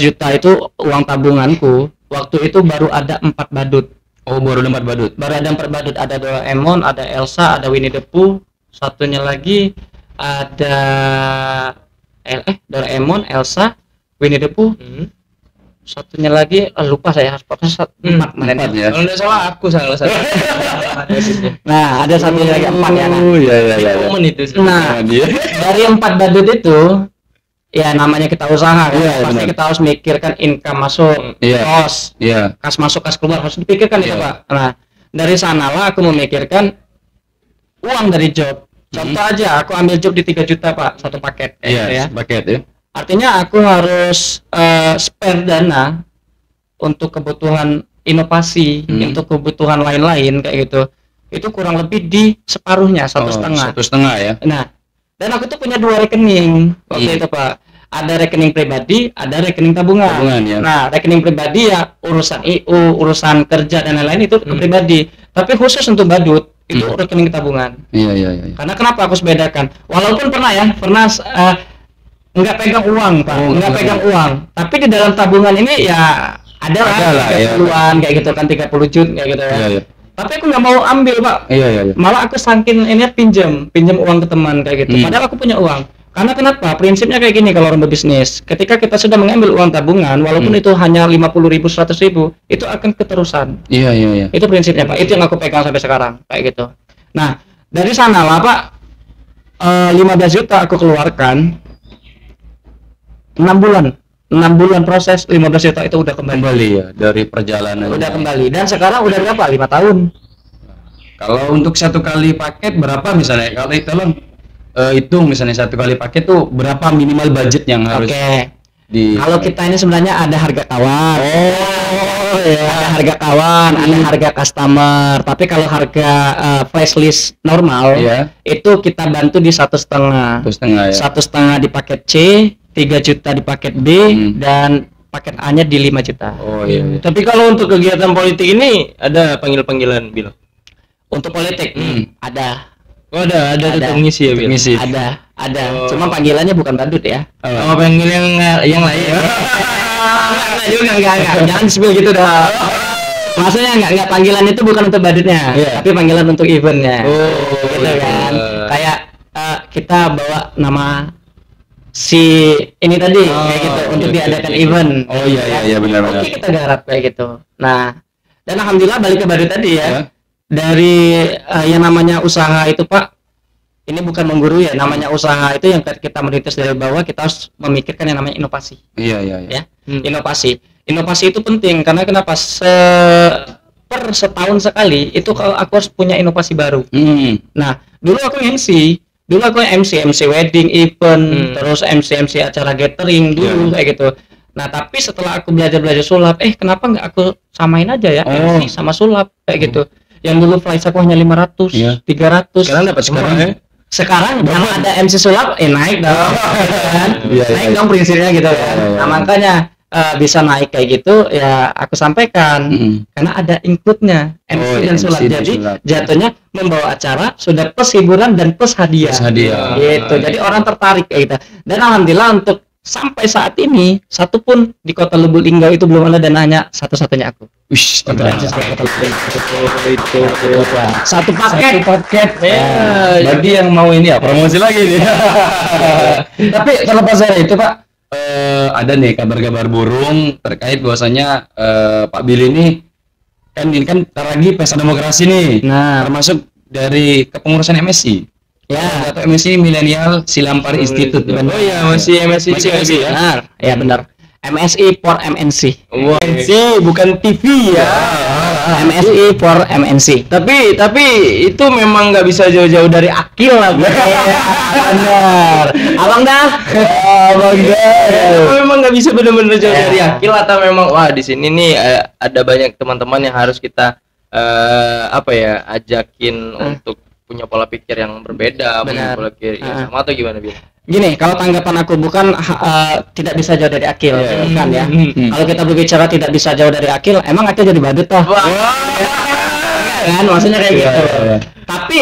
juta itu uang tabunganku. Waktu itu baru ada 4 badut. Oh, baru 4 badut. Baru ada 4 badut. Ada Doraemon, ada Elsa, ada Winnie the Pooh. Satunya lagi ada Doraemon, Elsa, Winnie the Pooh. Satunya lagi lupa saya. Pokoknya 4 kemarin. 4 ya. Kalau nggak salah aku salah satu. Nah, ada satunya lagi 4 ya. Nah. Oh, iya, iya, iya. Momen itu. Nah, dia. dari 4 badut itu ya namanya kita usaha kan, Iya, pasti benar. kita harus mikirkan income masuk, Iya. kos, Iya. kas masuk, kas keluar harus dipikirkan itu Iya. Pak. Nah dari sanalah aku memikirkan uang dari job. Contoh aja aku ambil job di 3 juta Pak, satu paket Iya, ya. paket ya. Artinya aku harus spare dana untuk kebutuhan inovasi, untuk kebutuhan lain-lain kayak gitu. Itu kurang lebih di separuhnya, 1,5. 1,5 ya. Nah, dan aku tuh punya 2 rekening waktu itu Pak. Ada rekening pribadi, ada rekening tabungan. Tabungan, ya. Nah, rekening pribadi ya urusan IU, urusan kerja dan lain-lain itu ke pribadi. Tapi khusus untuk badut itu rekening tabungan. Iya, iya, iya. Karena kenapa aku harus bedakan? Walaupun pernah nggak pegang uang Pak, nggak pegang uang. Tapi di dalam tabungan ini ya ada lah ya. 30-an kayak gitu kan, 30 juta kayak gitu ya. Iya, iya. Tapi aku nggak mau ambil Pak. Iya, iya, iya. Malah aku saking ini pinjam uang ke teman kayak gitu. Padahal aku punya uang. Karena kenapa? Prinsipnya kayak gini kalau orang berbisnis. Ketika kita sudah mengambil uang tabungan, walaupun itu hanya 50.000, 100.000, itu akan keterusan. Iya, iya, iya. Itu prinsipnya Pak. Itu yang aku pegang sampai sekarang kayak gitu. Nah, dari sana lah Pak, 15 juta aku keluarkan 6 bulan. 6 bulan proses 15 juta itu udah kembali. Kembali ya dari perjalanan. Udah kembali. Dan sekarang udah berapa? 5 tahun. Kalau untuk satu kali paket berapa misalnya? Kalau tolong hitung misalnya satu kali paket tuh berapa minimal budget yang harus Oke. di. Kalau kita ini sebenarnya ada harga tawar. Oh ya. Ada harga kawan, ada harga customer. Tapi kalau harga flash list normal, Iya. itu kita bantu di 1,5. 1,5 ya. 1,5 di paket C, 3 juta di paket B, dan paket A-nya di 5 juta. Oh iya. Iya. Tapi kalau untuk kegiatan politik ini ada panggil-panggilan bilang. Untuk politik ada, Oh ada Ada. tetap ngisi ya bilang. Ngisi. ada. Oh. Cuma panggilannya bukan badut ya. Oh, panggil yang lain. Enggak juga, enggak. Jangan spill gitu dah. Maksudnya enggak panggilan itu bukan untuk badutnya, Iya. tapi panggilan untuk eventnya. Oh, gitu iya. kan. Kayak kita bawa nama si ini tadi kayak gitu untuk oke, diadakan oke. event. Oh iya iya iya benar-benar. Oke, kita garap kayak gitu. Nah, dan alhamdulillah balik ke badut tadi ya. Ya. Dari yang namanya usaha itu Pak, ini bukan menggurui ya, namanya usaha itu yang kita merintis dari bawah, kita harus memikirkan yang namanya inovasi Iya iya iya. ya. Inovasi itu penting karena kenapa per setahun sekali itu kalau aku harus punya inovasi baru. Nah dulu aku MC wedding event, terus MC acara gathering dulu kayak gitu. Nah tapi setelah aku belajar sulap, kenapa nggak aku samain aja ya MC sama sulap kayak gitu. Yang dulu flight aku hanya 500, Iya. 300. Sekarang dapat semua ya. Sekarang kalau ada MC sulap naik dong kan? Iya, Naik iya. dong prinsipnya gitu kan. Iya, iya. Nah makanya bisa naik kayak gitu ya aku sampaikan karena ada include-nya MC Oh, dan MC sulap, dan jadi sulap. jatuhnya membawa acara sudah plus hiburan dan plus hadiah, Plus hadiah. gitu. Jadi orang tertarik kayak gitu. Dan alhamdulillah untuk sampai saat ini satu pun di Kota Lubuk Linggau itu belum ada, dan hanya satu-satunya aku. Wish, Untuk MC mantap. Kota Lubuk Linggau. Satu paket. Bagi yang mau ini ya promosi lagi nih. Tapi terlepas dari itu Pak, ada nih kabar-kabar burung terkait bahwasanya Pak Billy ini kan ntar lagi pesta demokrasi nih, Nah, termasuk dari kepengurusan MSI. Ya. Atau MSI Millennial Silampar Institute. Oh iya, masih MSI Masih ya. Benar. Ya benar. MSI for MNC. Wah, MSI bukan TV ya. MSI for MNC. Tapi itu memang nggak bisa jauh-jauh dari akil lah, Bro. Benar. Abang dah. Abang memang nggak bisa benar-benar jauh dari akil, atau memang wah di sini nih ada banyak teman-teman yang harus kita ajakin untuk punya pola pikir yang berbeda, punya pola pikir yang sama, atau gimana, Bil? Gini, kalau tanggapan aku bukan tidak bisa jauh dari akil, bukan ya. Kalau kita berbicara tidak bisa jauh dari akil, emang akil jadi badut toh? Kan, maksudnya kayak gitu. Tapi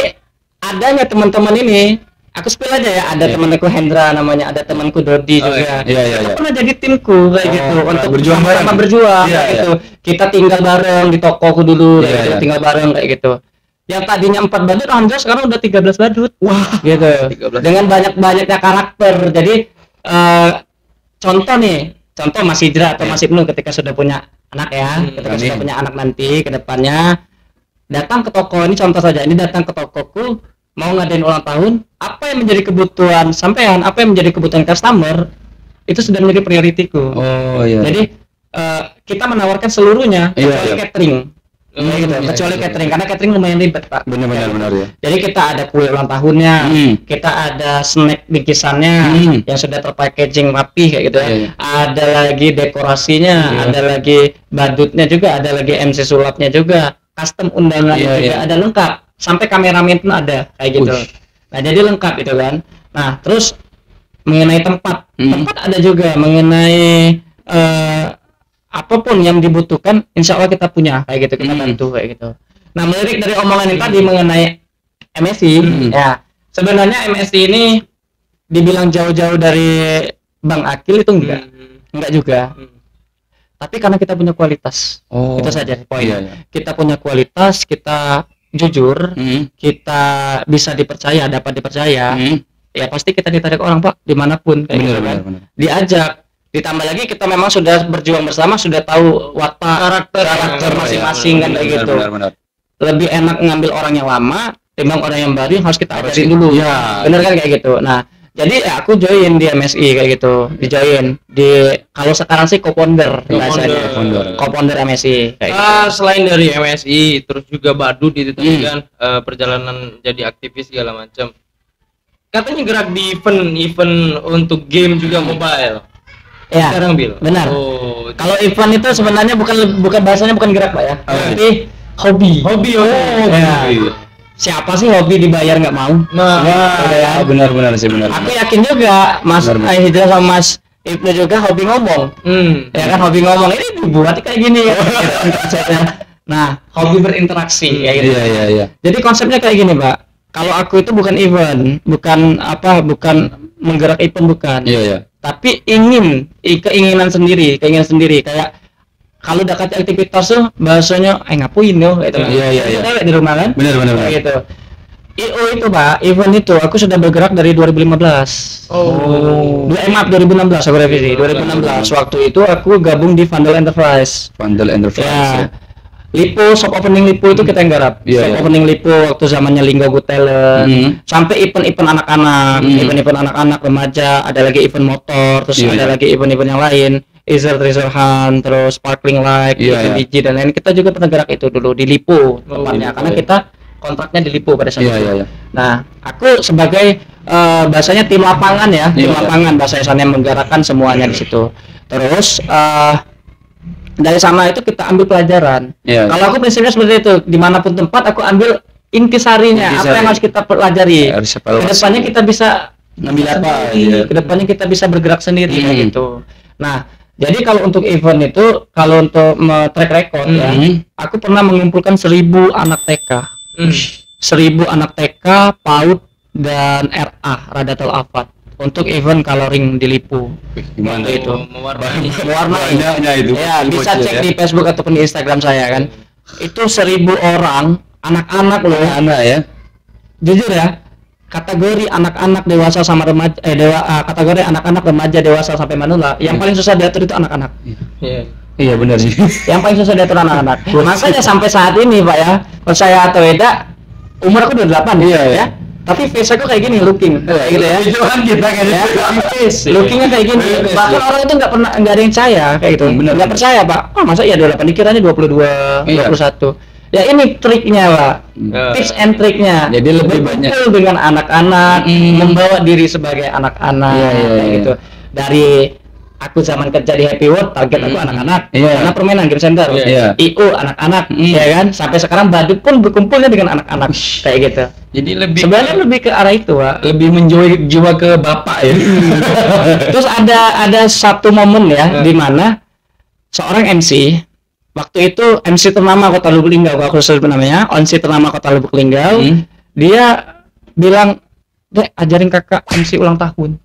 adanya teman-teman ini, aku spill aja ya, ada temanku Hendra namanya, ada temanku Dodi juga. Kita pernah jadi timku kayak gitu untuk berjuang bareng. sama berjuang kayak gitu. Kita tinggal bareng di tokoku dulu, kayak gitu, tinggal bareng kayak gitu. Yang tadinya 4 badut, alhamdulillah sekarang udah 13 badut. Wah, gitu. 13. Dengan banyak-banyaknya karakter. Jadi contoh Mas Hidra atau Mas Ibnu ketika sudah punya anak ya, ketika sudah punya anak nanti ke depannya datang ke toko ini, contoh saja ini datang ke tokoku mau ngadain ulang tahun, apa yang menjadi kebutuhan sampean, apa yang menjadi kebutuhan customer itu sudah menjadi prioritiku. Oh iya. Jadi kita menawarkan seluruhnya kecuali catering. Kecuali catering, karena catering lumayan ribet, Pak. Benar ya. Jadi kita ada kue ulang tahunnya, kita ada snack bingkisannya yang sudah terpackaging rapi kayak gitu ya. Ada lagi dekorasinya, ada lagi badutnya juga, ada lagi MC sulapnya juga, custom undangannya juga ada lengkap, sampai kameramen pun ada kayak gitu. Nah, jadi lengkap gitu kan. Nah, terus mengenai tempat ada juga, mengenai apapun yang dibutuhkan, insya Allah kita punya kayak gitu, kita bantu kayak gitu. Nah, melirik dari omongan yang tadi mengenai MSI, ya sebenarnya MSI ini dibilang jauh-jauh dari Bang Akil itu enggak juga. Tapi karena kita punya kualitas, itu saja poinnya. Kita punya kualitas, kita jujur, kita bisa dipercaya, dapat dipercaya, ya pasti kita ditarik orang, Pak, dimanapun kayak gitu kan. Diajak. Ditambah lagi kita memang sudah berjuang bersama, sudah tahu watak karakter masing-masing kan kayak gitu. Lebih enak ngambil orang yang lama timbang orang yang baru yang harus kita ajarin dulu. Bener kan kayak gitu. Nah, jadi aku join di MSI kayak gitu. Dijoin di, kalau sekarang sih co-founder bahasanya. Co-founder MSI kayak gitu. Selain dari MSI, terus juga badut itu tadi kan, perjalanan jadi aktivis segala macam. Katanya gerak di event untuk game juga mobile. Ya, sekarang, Bil. Benar. Kalau event itu sebenarnya bukan bahasanya bukan gerak, Pak ya. Tapi hobi. Siapa sih hobi dibayar nggak mau? Benar sih. Aku yakin juga Mas Hidra sama Mas Ibnu juga hobi ngomong. Ya kan, hobi ngomong ini dibuat kayak gini ya. Nah, hobi berinteraksi kayak gitu. Iya. Jadi konsepnya kayak gini, Pak. Kalau aku itu bukan event, bukan menggerak event, bukan. Iya. Tapi keinginan sendiri kayak kalau udah kata aktivitas tuh bahasanya ngapain yo gitu. Iya. Di rumah kan? Benar. Kayak gitu. IO itu, Pak, event itu aku sudah bergerak dari 2015. 2016 aku revisi. 2016 waktu itu aku gabung di Vandal Enterprise. Ya. Lipo, shop opening Lipo itu kita yang garap. Shop opening Lipo waktu zamannya Linggo Good Talent. Sampai event-event anak-anak, event-event anak-anak, remaja, ada lagi event motor, terus ada lagi event-event yang lain, treasure hunt, terus sparkling light, event DJ dan lain. Kita juga pernah gerak itu dulu di Lipo tempatnya, karena kita kontraknya di Lipo pada saat itu. Nah, aku sebagai bahasanya tim lapangan ya, tim lapangan bahasanya menggerakkan semuanya di situ. Terus dari sana itu kita ambil pelajaran. Kalau aku prinsipnya seperti itu, dimanapun tempat aku ambil intisarinya, apa yang harus kita pelajari. Kedepannya kita bisa ngambil apa? Kedepannya kita bisa bergerak sendiri kayak gitu. Nah, jadi kalau untuk event itu, kalau untuk track record ya, aku pernah mengumpulkan 1000 anak TK, 1000 anak TK, PAUD dan RA Radatul Afat untuk event coloring di Lipo. Gimana itu? Mewarnai itu. Ya, bisa cek di Facebook ataupun di Instagram saya kan. Itu 1000 orang, anak-anak loh. Anak ya. Jujur ya, kategori anak-anak dewasa sama remaja, kategori anak-anak remaja dewasa sampai manula, yang paling susah diatur itu anak-anak. Iya benar sih. Yang paling susah diatur anak-anak. Makanya sampai saat ini, Pak ya, kalau saya atau Eda, umur aku 28 ya. tapi face aku kayak gini, looking kayak gitu ya. Itu kan kita kayak Ya, face. lookingnya kayak gini. Face, Bahkan ya. orang itu nggak ada yang percaya kayak gitu. Bener. Nggak percaya Pak. Oh, masa iya 28 dikiranya 22, Iya. 21. Ya ini triknya Pak. Tips and triknya. Jadi lebih banyak. Berkumpul dengan anak-anak, membawa diri sebagai anak-anak Iya, iya, kayak iya. gitu. Dari aku zaman kerja di Happy World, target aku anak-anak. Iya. Karena permainan game center. Iya. IO anak-anak, ya kan? Sampai sekarang Badut pun berkumpulnya dengan anak-anak kayak gitu. Jadi lebih Sebenarnya lebih ke arah itu, Pak. lebih menjual jiwa ke bapak ya. Terus ada satu momen ya di mana seorang MC waktu itu MC ternama Kota Lubuk Linggau, kalau aku sebut namanya, MC ternama Kota Lubuk Linggau, dia bilang, "Dek, ajarin kakak MC ulang tahun."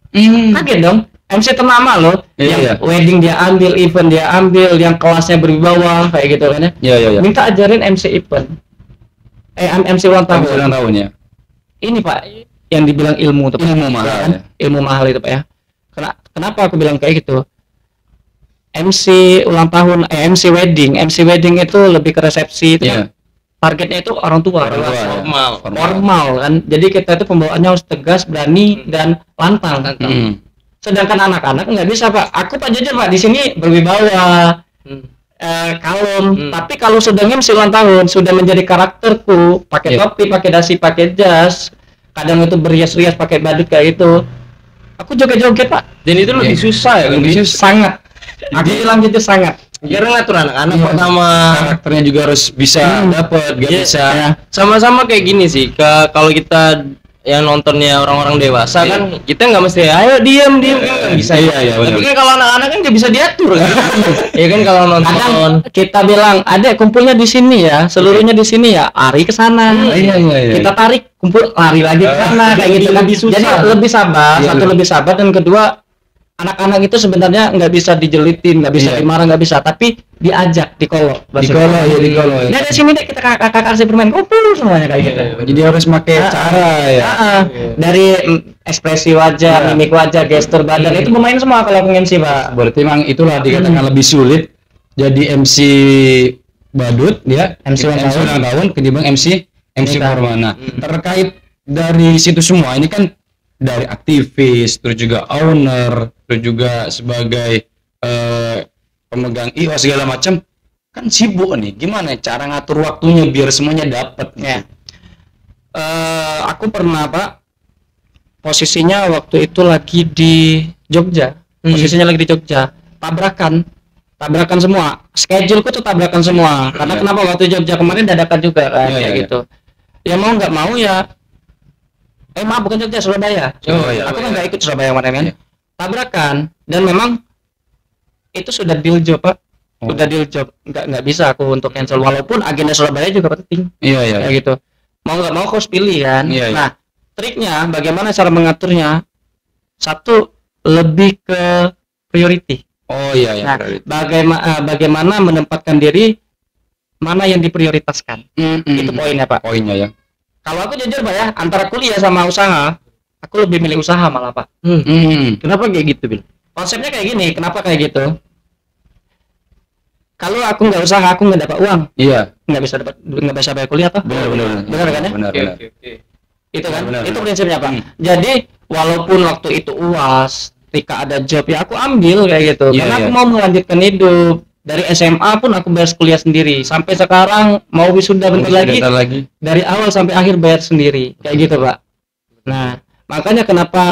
Kaget dong. MC ternama loh, Iya, yang iya. wedding dia ambil, event dia ambil, yang kelasnya berwibawa kayak gitu kan ya. Iya iya iya. Minta ajarin MC event. MC ulang tahun. Ulang tahun ya. Ini Pak yang dibilang ilmu tuh Pak. Ilmu mahal, Ya kan? ya. Ilmu mahal itu Pak ya. Kenapa aku bilang kayak gitu? MC ulang tahun, MC wedding itu lebih ke resepsi itu Iya. kan targetnya itu orang tua, Orang tua, ya. formal kan. Jadi kita itu pembawaannya harus tegas, berani dan lantang. Sedangkan anak-anak nggak bisa Pak. Aku Pak jujur Pak di sini berwibawa, kalem. Tapi kalau sudah MC ulang tahun, sudah menjadi karakterku, pakai Iya. topi, pakai dasi, pakai jas, kadang itu berhias-rias pakai badut kayak itu. Aku joget-joget Pak. Dan itu lebih susah ya kan? Lebih susah. Sangat. Aku bilang gitu sangat. Karena ngatur anak-anak pertama. Karakternya juga harus bisa dapat, gak Iya, bisa. Ya. Sama-sama kayak gini sih. Kalau kita yang nontonnya orang-orang dewasa kan kita nggak mesti ayo diam kan bisa. Iya, iya, Tapi benar. kan kalau anak-anak kan nggak bisa diatur kan. Ya kan kalau nonton. Kadang kita bilang, "Adek kumpulnya di sini ya, seluruhnya di sini ya." Lari ke sana. Iya iya iya. Kita tarik, kumpul, lari lagi ke sana kayak gitu kan. lebih susah. Jadi lebih sabar, Iya, satu lebih. lebih sabar dan kedua anak-anak itu sebenarnya nggak bisa dijelitin, nggak bisa Iya. dimarah, nggak bisa, tapi diajak, dikolok. Dikolo ya dikolo. Ya. Nah, dari sini deh kita kakak kasih permain kumpul semuanya kayak gitu. Jadi harus pakai cara ya. Dari ekspresi wajah, mimik wajah, gestur badan itu bermain semua kalau aku MC Pak. Berarti memang itulah dikatakan lebih sulit jadi MC badut ya, MC ulang tahun. ulang tahun ketimbang MC Permana. Terkait dari situ semua ini kan dari aktivis, terus juga owner, terus juga sebagai pemegang IO segala macam kan sibuk nih. Gimana cara ngatur waktunya biar semuanya dapat? Ya. Aku pernah Pak, posisinya waktu itu lagi di Jogja. Posisinya lagi di Jogja. Tabrakan semua. Scheduleku tuh tabrakan semua. Karena kenapa waktu Jogja kemarin dadakan juga kan Iya, kayak iya, gitu. Ya mau nggak mau ya. Maaf bukan Jogja, Surabaya. Surabaya. Aku kan nggak ikut Surabaya kemarin kan. Iya. Tabrakan dan memang itu sudah deal job Pak. Sudah deal job. Nggak bisa aku untuk cancel walaupun agenda Surabaya juga penting. Iya iya. Kayak gitu. Mau nggak mau aku harus pilih kan. Iya, iya. Nah, triknya bagaimana cara mengaturnya? Satu, lebih ke priority. Oh iya iya. Nah, bagaimana menempatkan diri mana yang diprioritaskan. Itu poinnya Pak. Poinnya ya. Kalau aku jujur Pak ya, antara kuliah sama usaha, aku lebih milih usaha malah Pak. Kenapa kayak gitu, Bil? Konsepnya kayak gini, kenapa kayak gitu? Kalau aku nggak usaha, aku nggak dapat uang, Iya. nggak bisa bayar kuliah toh. Benar Benar kan ya? Benar benar. Itu kan, Benar, itu benar. prinsipnya Pak. Jadi walaupun waktu itu UAS, ketika ada job ya aku ambil kayak gitu. Iya, Karena iya. aku mau melanjutkan hidup. Dari SMA pun aku bayar kuliah sendiri. Sampai sekarang mau wisuda bentar lagi, dari awal sampai akhir bayar sendiri. Kayak gitu Pak. Nah, makanya kenapa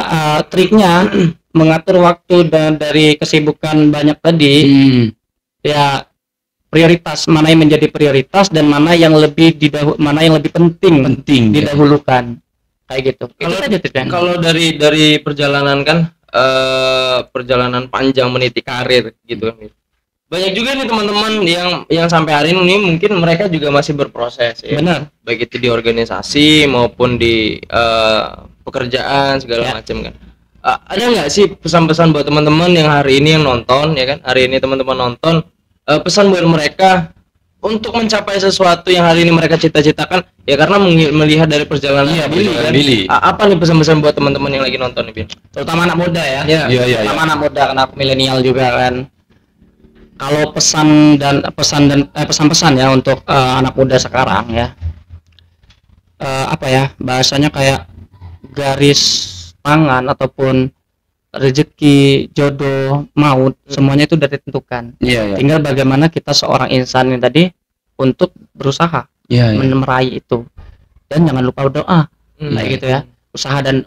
triknya mengatur waktu dan dari kesibukan banyak tadi, ya prioritas mana yang menjadi prioritas dan mana yang lebih mana yang lebih penting Penting. didahulukan kayak gitu. Itu Kalau saja triknya. kalau dari perjalanan kan perjalanan panjang meniti karir gitu kan. Banyak juga nih teman-teman yang sampai hari ini mungkin mereka juga masih berproses ya. Benar. Baik itu di organisasi maupun di pekerjaan segala macam kan. Ada nggak sih pesan-pesan buat teman-teman yang hari ini yang nonton ya kan? Hari ini teman-teman nonton pesan buat mereka untuk mencapai sesuatu yang hari ini mereka cita-citakan ya karena melihat dari perjalanan Billy kan. Apa nih pesan-pesan buat teman-teman yang lagi nonton nih, Bin? Terutama anak muda ya. Ya. Iya. Terutama anak muda karena aku milenial juga kan. Kalau pesan-pesan ya untuk anak muda sekarang ya. Apa ya? Bahasanya kayak garis tangan ataupun rezeki, jodoh, maut, semuanya itu sudah ditentukan. Iya, iya. Tinggal bagaimana kita seorang insan yang tadi untuk berusaha Iya, iya. meraih itu. Dan jangan lupa doa, kayak gitu ya.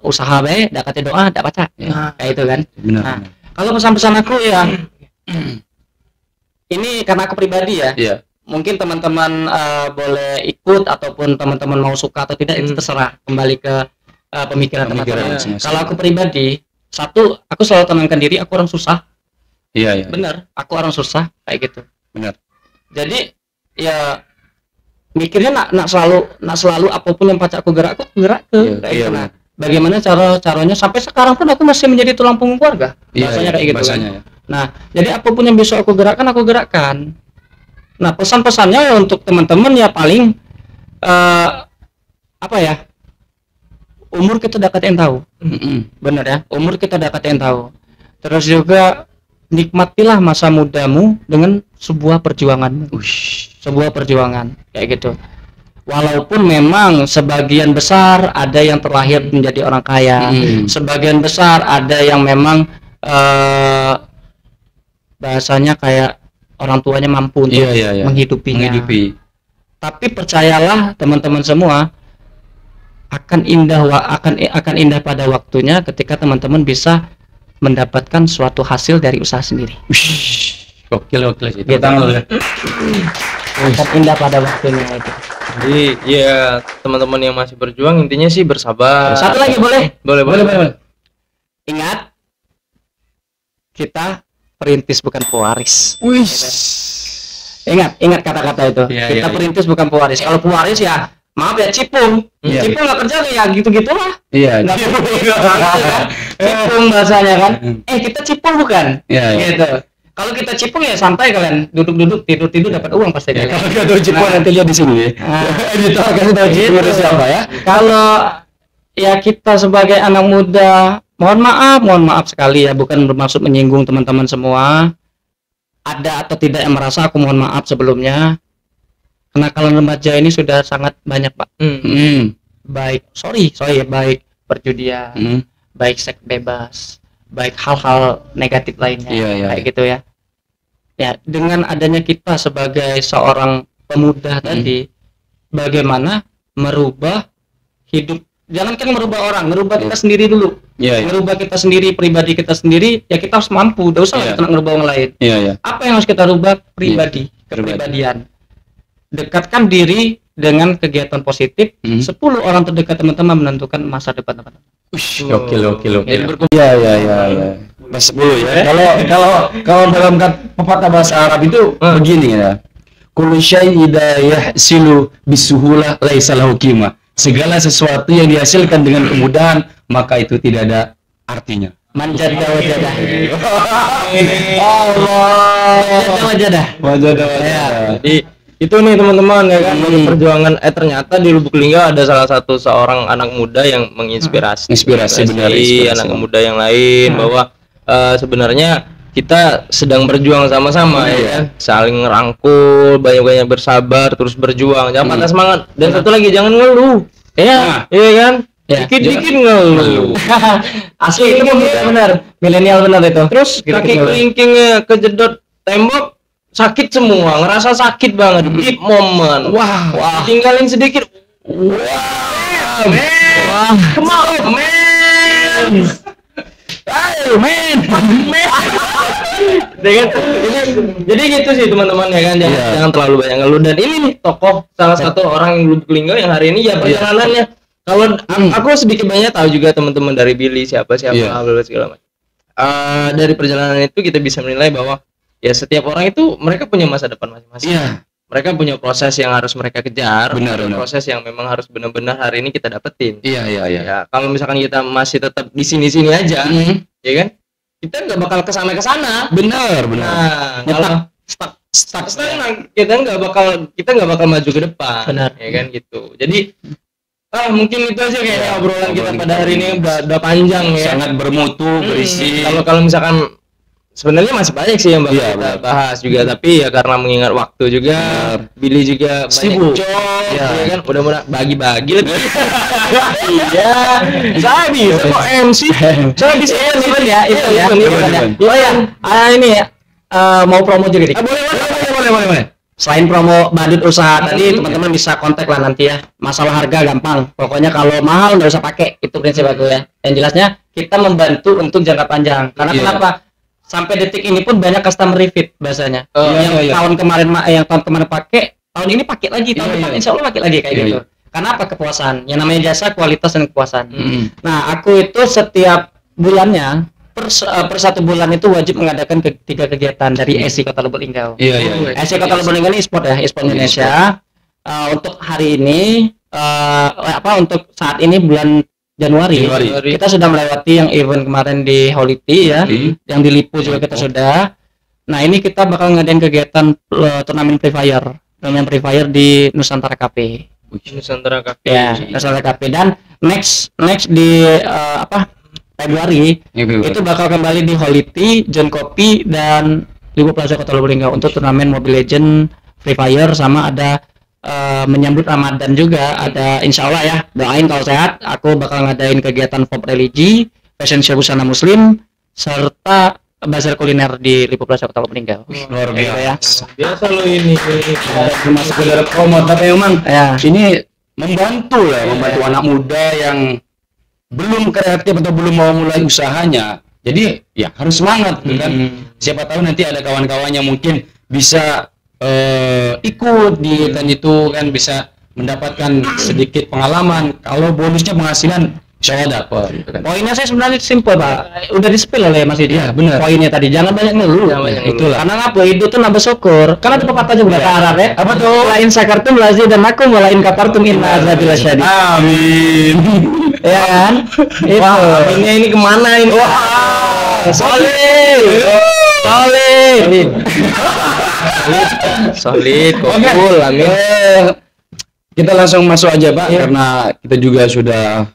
Usaha baik, dakati doa, dak baca. Iya. Kayak itu kan. Benar. Nah, kalau pesan-pesan aku ya, ini karena aku pribadi ya. Iya. Mungkin teman-teman boleh ikut ataupun teman-teman mau suka atau tidak itu terserah, kembali ke pemikiran teman-teman. masing-masing. Kalau aku pribadi, satu, aku selalu tenangkan diri, aku orang susah. Iya, iya. Bener, aku orang susah kayak gitu. Benar. Jadi ya mikirnya nak selalu apapun yang pacak aku gerak Iya, kayak iya, gitu. Nah, bagaimana caranya sampai sekarang pun aku masih menjadi tulang punggung keluarga. Bahasanya kayak gitu kan. Bahasanya, ya. Nah, jadi apapun yang bisa aku gerakkan, aku gerakkan. Nah, pesan-pesannya untuk teman-teman ya paling apa ya? Umur kita dapat yang tahu. Benar ya, umur kita dapat yang tahu. Terus juga nikmatilah masa mudamu dengan sebuah perjuangan. Sebuah perjuangan kayak gitu. Walaupun memang sebagian besar ada yang terlahir menjadi orang kaya, sebagian besar ada yang memang bahasanya kayak orang tuanya mampu untuk menghidupinya. Tapi percayalah teman-teman semua, akan indah pada waktunya ketika teman-teman bisa mendapatkan suatu hasil dari usaha sendiri. Gokil sih. Gitu. Akan indah pada waktunya itu. Jadi ya teman-teman yang masih berjuang intinya sih bersabar. Satu lagi boleh? Boleh. Ingat, kita perintis bukan pewaris. Ingat kata-kata itu. Kita perintis bukan pewaris. Kalau pewaris ya maaf ya cipung. Cipung nggak kerja ya gitu-gitulah. Iya. Nggak perlu gitu kan. Cipung bahasanya kan. Kita cipung bukan? Gitu. Kalau kita cipung ya santai kalian, duduk-duduk, tidur-tidur dapat uang pasti. Kalau nggak tahu cipung nanti lihat di sini. Kasih tahu cipung itu siapa ya? Kalau ya kita sebagai anak muda, mohon maaf sekali ya, bukan bermaksud menyinggung teman-teman semua. Ada atau tidak yang merasa, aku mohon maaf sebelumnya. Kenakalan remaja ini sudah sangat banyak, Pak. Baik perjudian, baik seks bebas, baik hal-hal negatif lainnya, kayak gitu ya. Ya, dengan adanya kita sebagai seorang pemuda tadi, bagaimana merubah hidup, jangankan merubah orang, merubah kita sendiri dulu. Merubah kita sendiri, pribadi kita sendiri, ya kita harus mampu, tidak usah kita merubah orang lain. Apa yang harus kita rubah? Kepribadian. Dekatkan diri dengan kegiatan positif. 10 orang terdekat teman-teman menentukan masa depan teman-teman. Gokil. Iya. Mas 10 ya. Kalau dalam pepatah bahasa Arab itu begini ya. Kullu syai'in idza yahsilu bisuhulah laisa lahu qimah. Segala sesuatu yang dihasilkan dengan kemudahan maka itu tidak ada artinya. Manjada wajadah. Wajadah. Jadi itu nih teman-teman ya kan, perjuangan ternyata di Lubuk Linggau ada salah satu seorang anak muda yang menginspirasi anak muda yang lain bahwa sebenarnya kita sedang berjuang sama-sama ya kan, saling ngerangkul, banyak-banyak bersabar, terus berjuang, jangan patah semangat, dan satu lagi jangan ngeluh. Iya kan? Dikit-dikit ngeluh. Asli itu benar, milenial benar itu. Terus kaki kelingkingnya kejedot tembok, sakit semua, ngerasa sakit banget. Deep moment. Wah. Tinggalin sedikit. Come on, man. Ayo, man. Jadi gitu sih teman-teman ya kan, jangan terlalu banyak ngeluh. Dan ini nih tokoh salah satu orang yang Lubuk Linggau yang hari ini ya perjalanannya. Kalau aku sedikit banyak tahu juga teman-teman dari Billy siapa segala macam. Dari perjalanan itu kita bisa menilai bahwa ya setiap orang itu mereka punya masa depan masing-masing. Mereka punya proses yang harus mereka kejar, proses yang memang harus benar-benar hari ini kita dapetin. Ya, kalau misalkan kita masih tetap di sini-sini aja, ya kan? Kita nggak bakal kesana. Benar. Nah, kalau stuck, kita nggak bakal maju ke depan. Benar. Ya kan gitu. Jadi mungkin itu aja kayaknya obrolan kita pada hari ini udah panjang ya. Sangat bermutu, berisi. Kalau misalkan sebenarnya masih banyak sih yang bakal Iya, kita benar. bahas juga, tapi ya karena mengingat waktu juga, Billy juga banyak Sibuk. job, Iya. ya kan, mudah-mudahan bagi-bagi lagi. Iya, saya bisa kok MC, saya bisa Event ya, event ya. event ya. Oh ya, ini ya, mau promo juga nih. Boleh. Selain promo badut usaha tadi, teman-teman bisa kontak lah nanti ya. Masalah harga gampang. Pokoknya kalau mahal nggak usah pakai. Itu prinsip aku ya. Yang jelasnya kita membantu untuk jangka panjang. Karena Iya. kenapa? Sampai detik ini pun banyak customer repeat bahasanya. Yang iya. tahun kemarin pakai, tahun ini pakai lagi, tahun depan insya Allah pakai lagi kayak Iya, gitu. Karena apa? Kepuasan. Yang namanya jasa, kualitas dan kepuasan. Nah, aku itu setiap bulannya per 1 bulan itu wajib mengadakan 3 kegiatan dari SI Kota Lubuk Linggau. Iya. SI Kota Lubuk Linggau ini e-sport ya, e-sport Indonesia. Untuk hari ini untuk saat ini bulan Januari. Kita sudah melewati yang event kemarin di Holity ya, yang di Lipu juga kita sudah. Nah, ini kita bakal ngadain kegiatan turnamen Free Fire di Nusantara Cafe. Nusantara Cafe. Ya, Nusantara Cafe, dan next di Februari itu bakal kembali di Holity, John Kopi dan Lipo Plaza Kota Lubuk Linggau untuk turnamen Mobile Legend, Free Fire, sama ada menyambut Ramadan juga. Ada, insya Allah ya, doain kalau sehat, aku bakal ngadain kegiatan pop religi, fashion show busana muslim, serta bazar kuliner di Lipo Plaza Kota Lubuk Linggau. Luar biasa. Biasa lo ini. Cuma sekedar promo, tapi memang Ya. ini membantu anak muda yang belum kreatif atau belum mau mulai usahanya. Jadi ya harus semangat gitu kan. Siapa tahu nanti ada kawan-kawan yang mungkin bisa ikut di event itu kan, bisa mendapatkan sedikit pengalaman. Kalau bonusnya penghasilan insya Allah dapat gitu kan. Poinnya saya sebenarnya simple Pak, udah di-spill oleh Mas Idi. Iya, benar. Poinnya tadi jangan banyak ngeluh. Itulah. Karena ngapa itu tuh nambah syukur. Karena itu pepatah juga bahasa Arab ya. Apa tuh? Lain sakartum lazidannakum wa lain kafartum inna azabi lasyadid. Amin. Ya kan? Itu. Aminnya ini kemana ini? Solid, kokul, amin. Kita langsung masuk aja Pak, karena kita juga sudah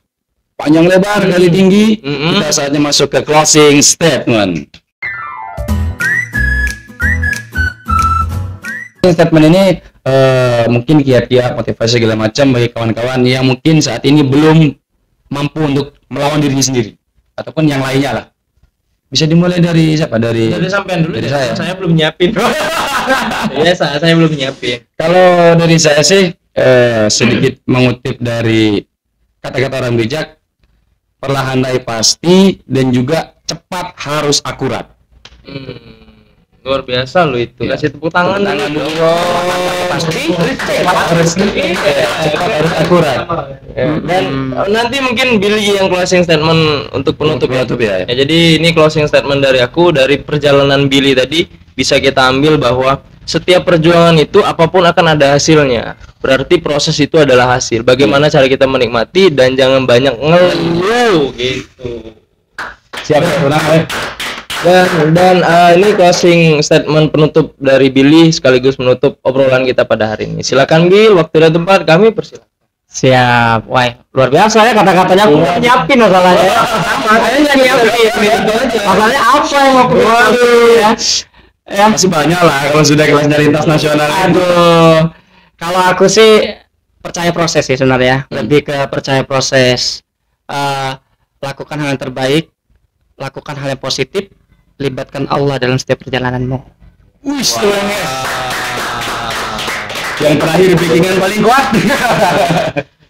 panjang lebar kali tinggi. Kita saatnya masuk ke closing statement. Statement ini mungkin kiat-kiat motivasi segala macam bagi kawan-kawan yang mungkin saat ini belum mampu untuk melawan dirinya sendiri ataupun yang lainnya lah. Bisa dimulai dari siapa? Dari Sampean dulu. Dari ya. saya. Saya belum nyiapin. Biasa, saya belum nyiapin. Kalau dari saya sih sedikit mengutip dari kata-kata orang bijak, perlahan tapi pasti, dan juga cepat harus akurat. Luar biasa lo itu. Iya. Kasih tepuk tangan dulu. Pasti. Cepat harus akurat. Dan nanti mungkin Billy yang closing statement untuk penutup ya. Penutup ya. Ya, jadi ini closing statement dari aku, dari perjalanan Billy tadi bisa kita ambil bahwa setiap perjuangan itu apapun akan ada hasilnya. Berarti proses itu adalah hasil. Bagaimana cara kita menikmati dan jangan banyak ngeluh gitu. Siap, tenang. Dan ini closing statement penutup dari Billy sekaligus menutup obrolan kita pada hari ini. Silakan Bill, waktu dan tempat kami persilakan. Siap. Wah, luar biasa ya kata-katanya, aku nggak nyiapin masalahnya. Makanya nggak nyiapin. Masalahnya apa yang mau aku ya? Ya. Masih banyak lah kalau sudah kelasnya lintas nasional. Aduh. Kalau aku sih percaya proses sih sebenarnya. Lebih ke percaya proses. Lakukan hal yang terbaik, lakukan hal yang positif, libatkan Allah dalam setiap perjalananmu. Yang terakhir bikinan paling kuat.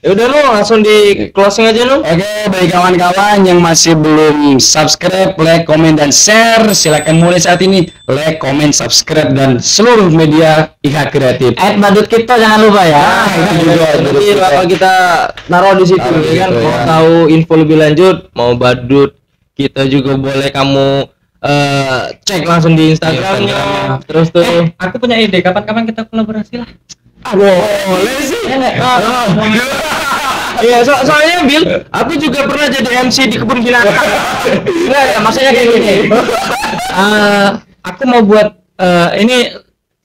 Ya udah lu langsung di closing aja lu. Oke, bagi kawan-kawan yang masih belum subscribe, like, komen, dan share, silakan mulai saat ini. Like, komen, subscribe, dan seluruh media IHA Kreatif. Badut kita jangan lupa ya. Itu juga Nanti bakal kita taruh di situ Taruh di ya kan. situ, Mau ya. tahu info lebih lanjut, mau badut kita juga boleh kamu cek langsung di Instagramnya. Terus tuh Aku punya ide, kapan-kapan kita kolaborasi lah. boleh sih. Iya, soalnya Bill, aku juga pernah jadi MC di kebun binatang. Enggak, ya, maksudnya kayak gini. Aku mau buat ini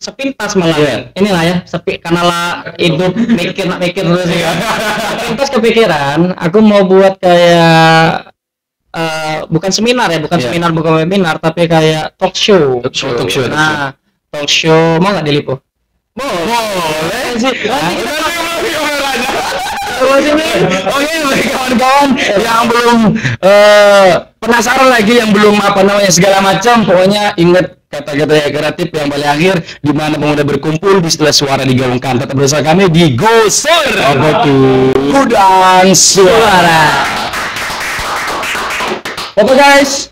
sepintas malah. Inilah ya, sepi karena lah hidup mikir terus ya. Sepintas kepikiran, aku mau buat kayak bukan seminar ya, bukan seminar, bukan webinar, tapi kayak talk show. Talk show. Nah, talk show mau nggak dilipu? Boleh sih. Oke, bagi kawan-kawan yang belum penasaran lagi, yang belum apa namanya segala macam, pokoknya ingat kata-kata yang kreatif yang paling akhir, di mana pemuda berkumpul di setelah suara digaungkan. Tetap bersama kami di Gosor. Apa tuh? Gudang Suara. Oke guys.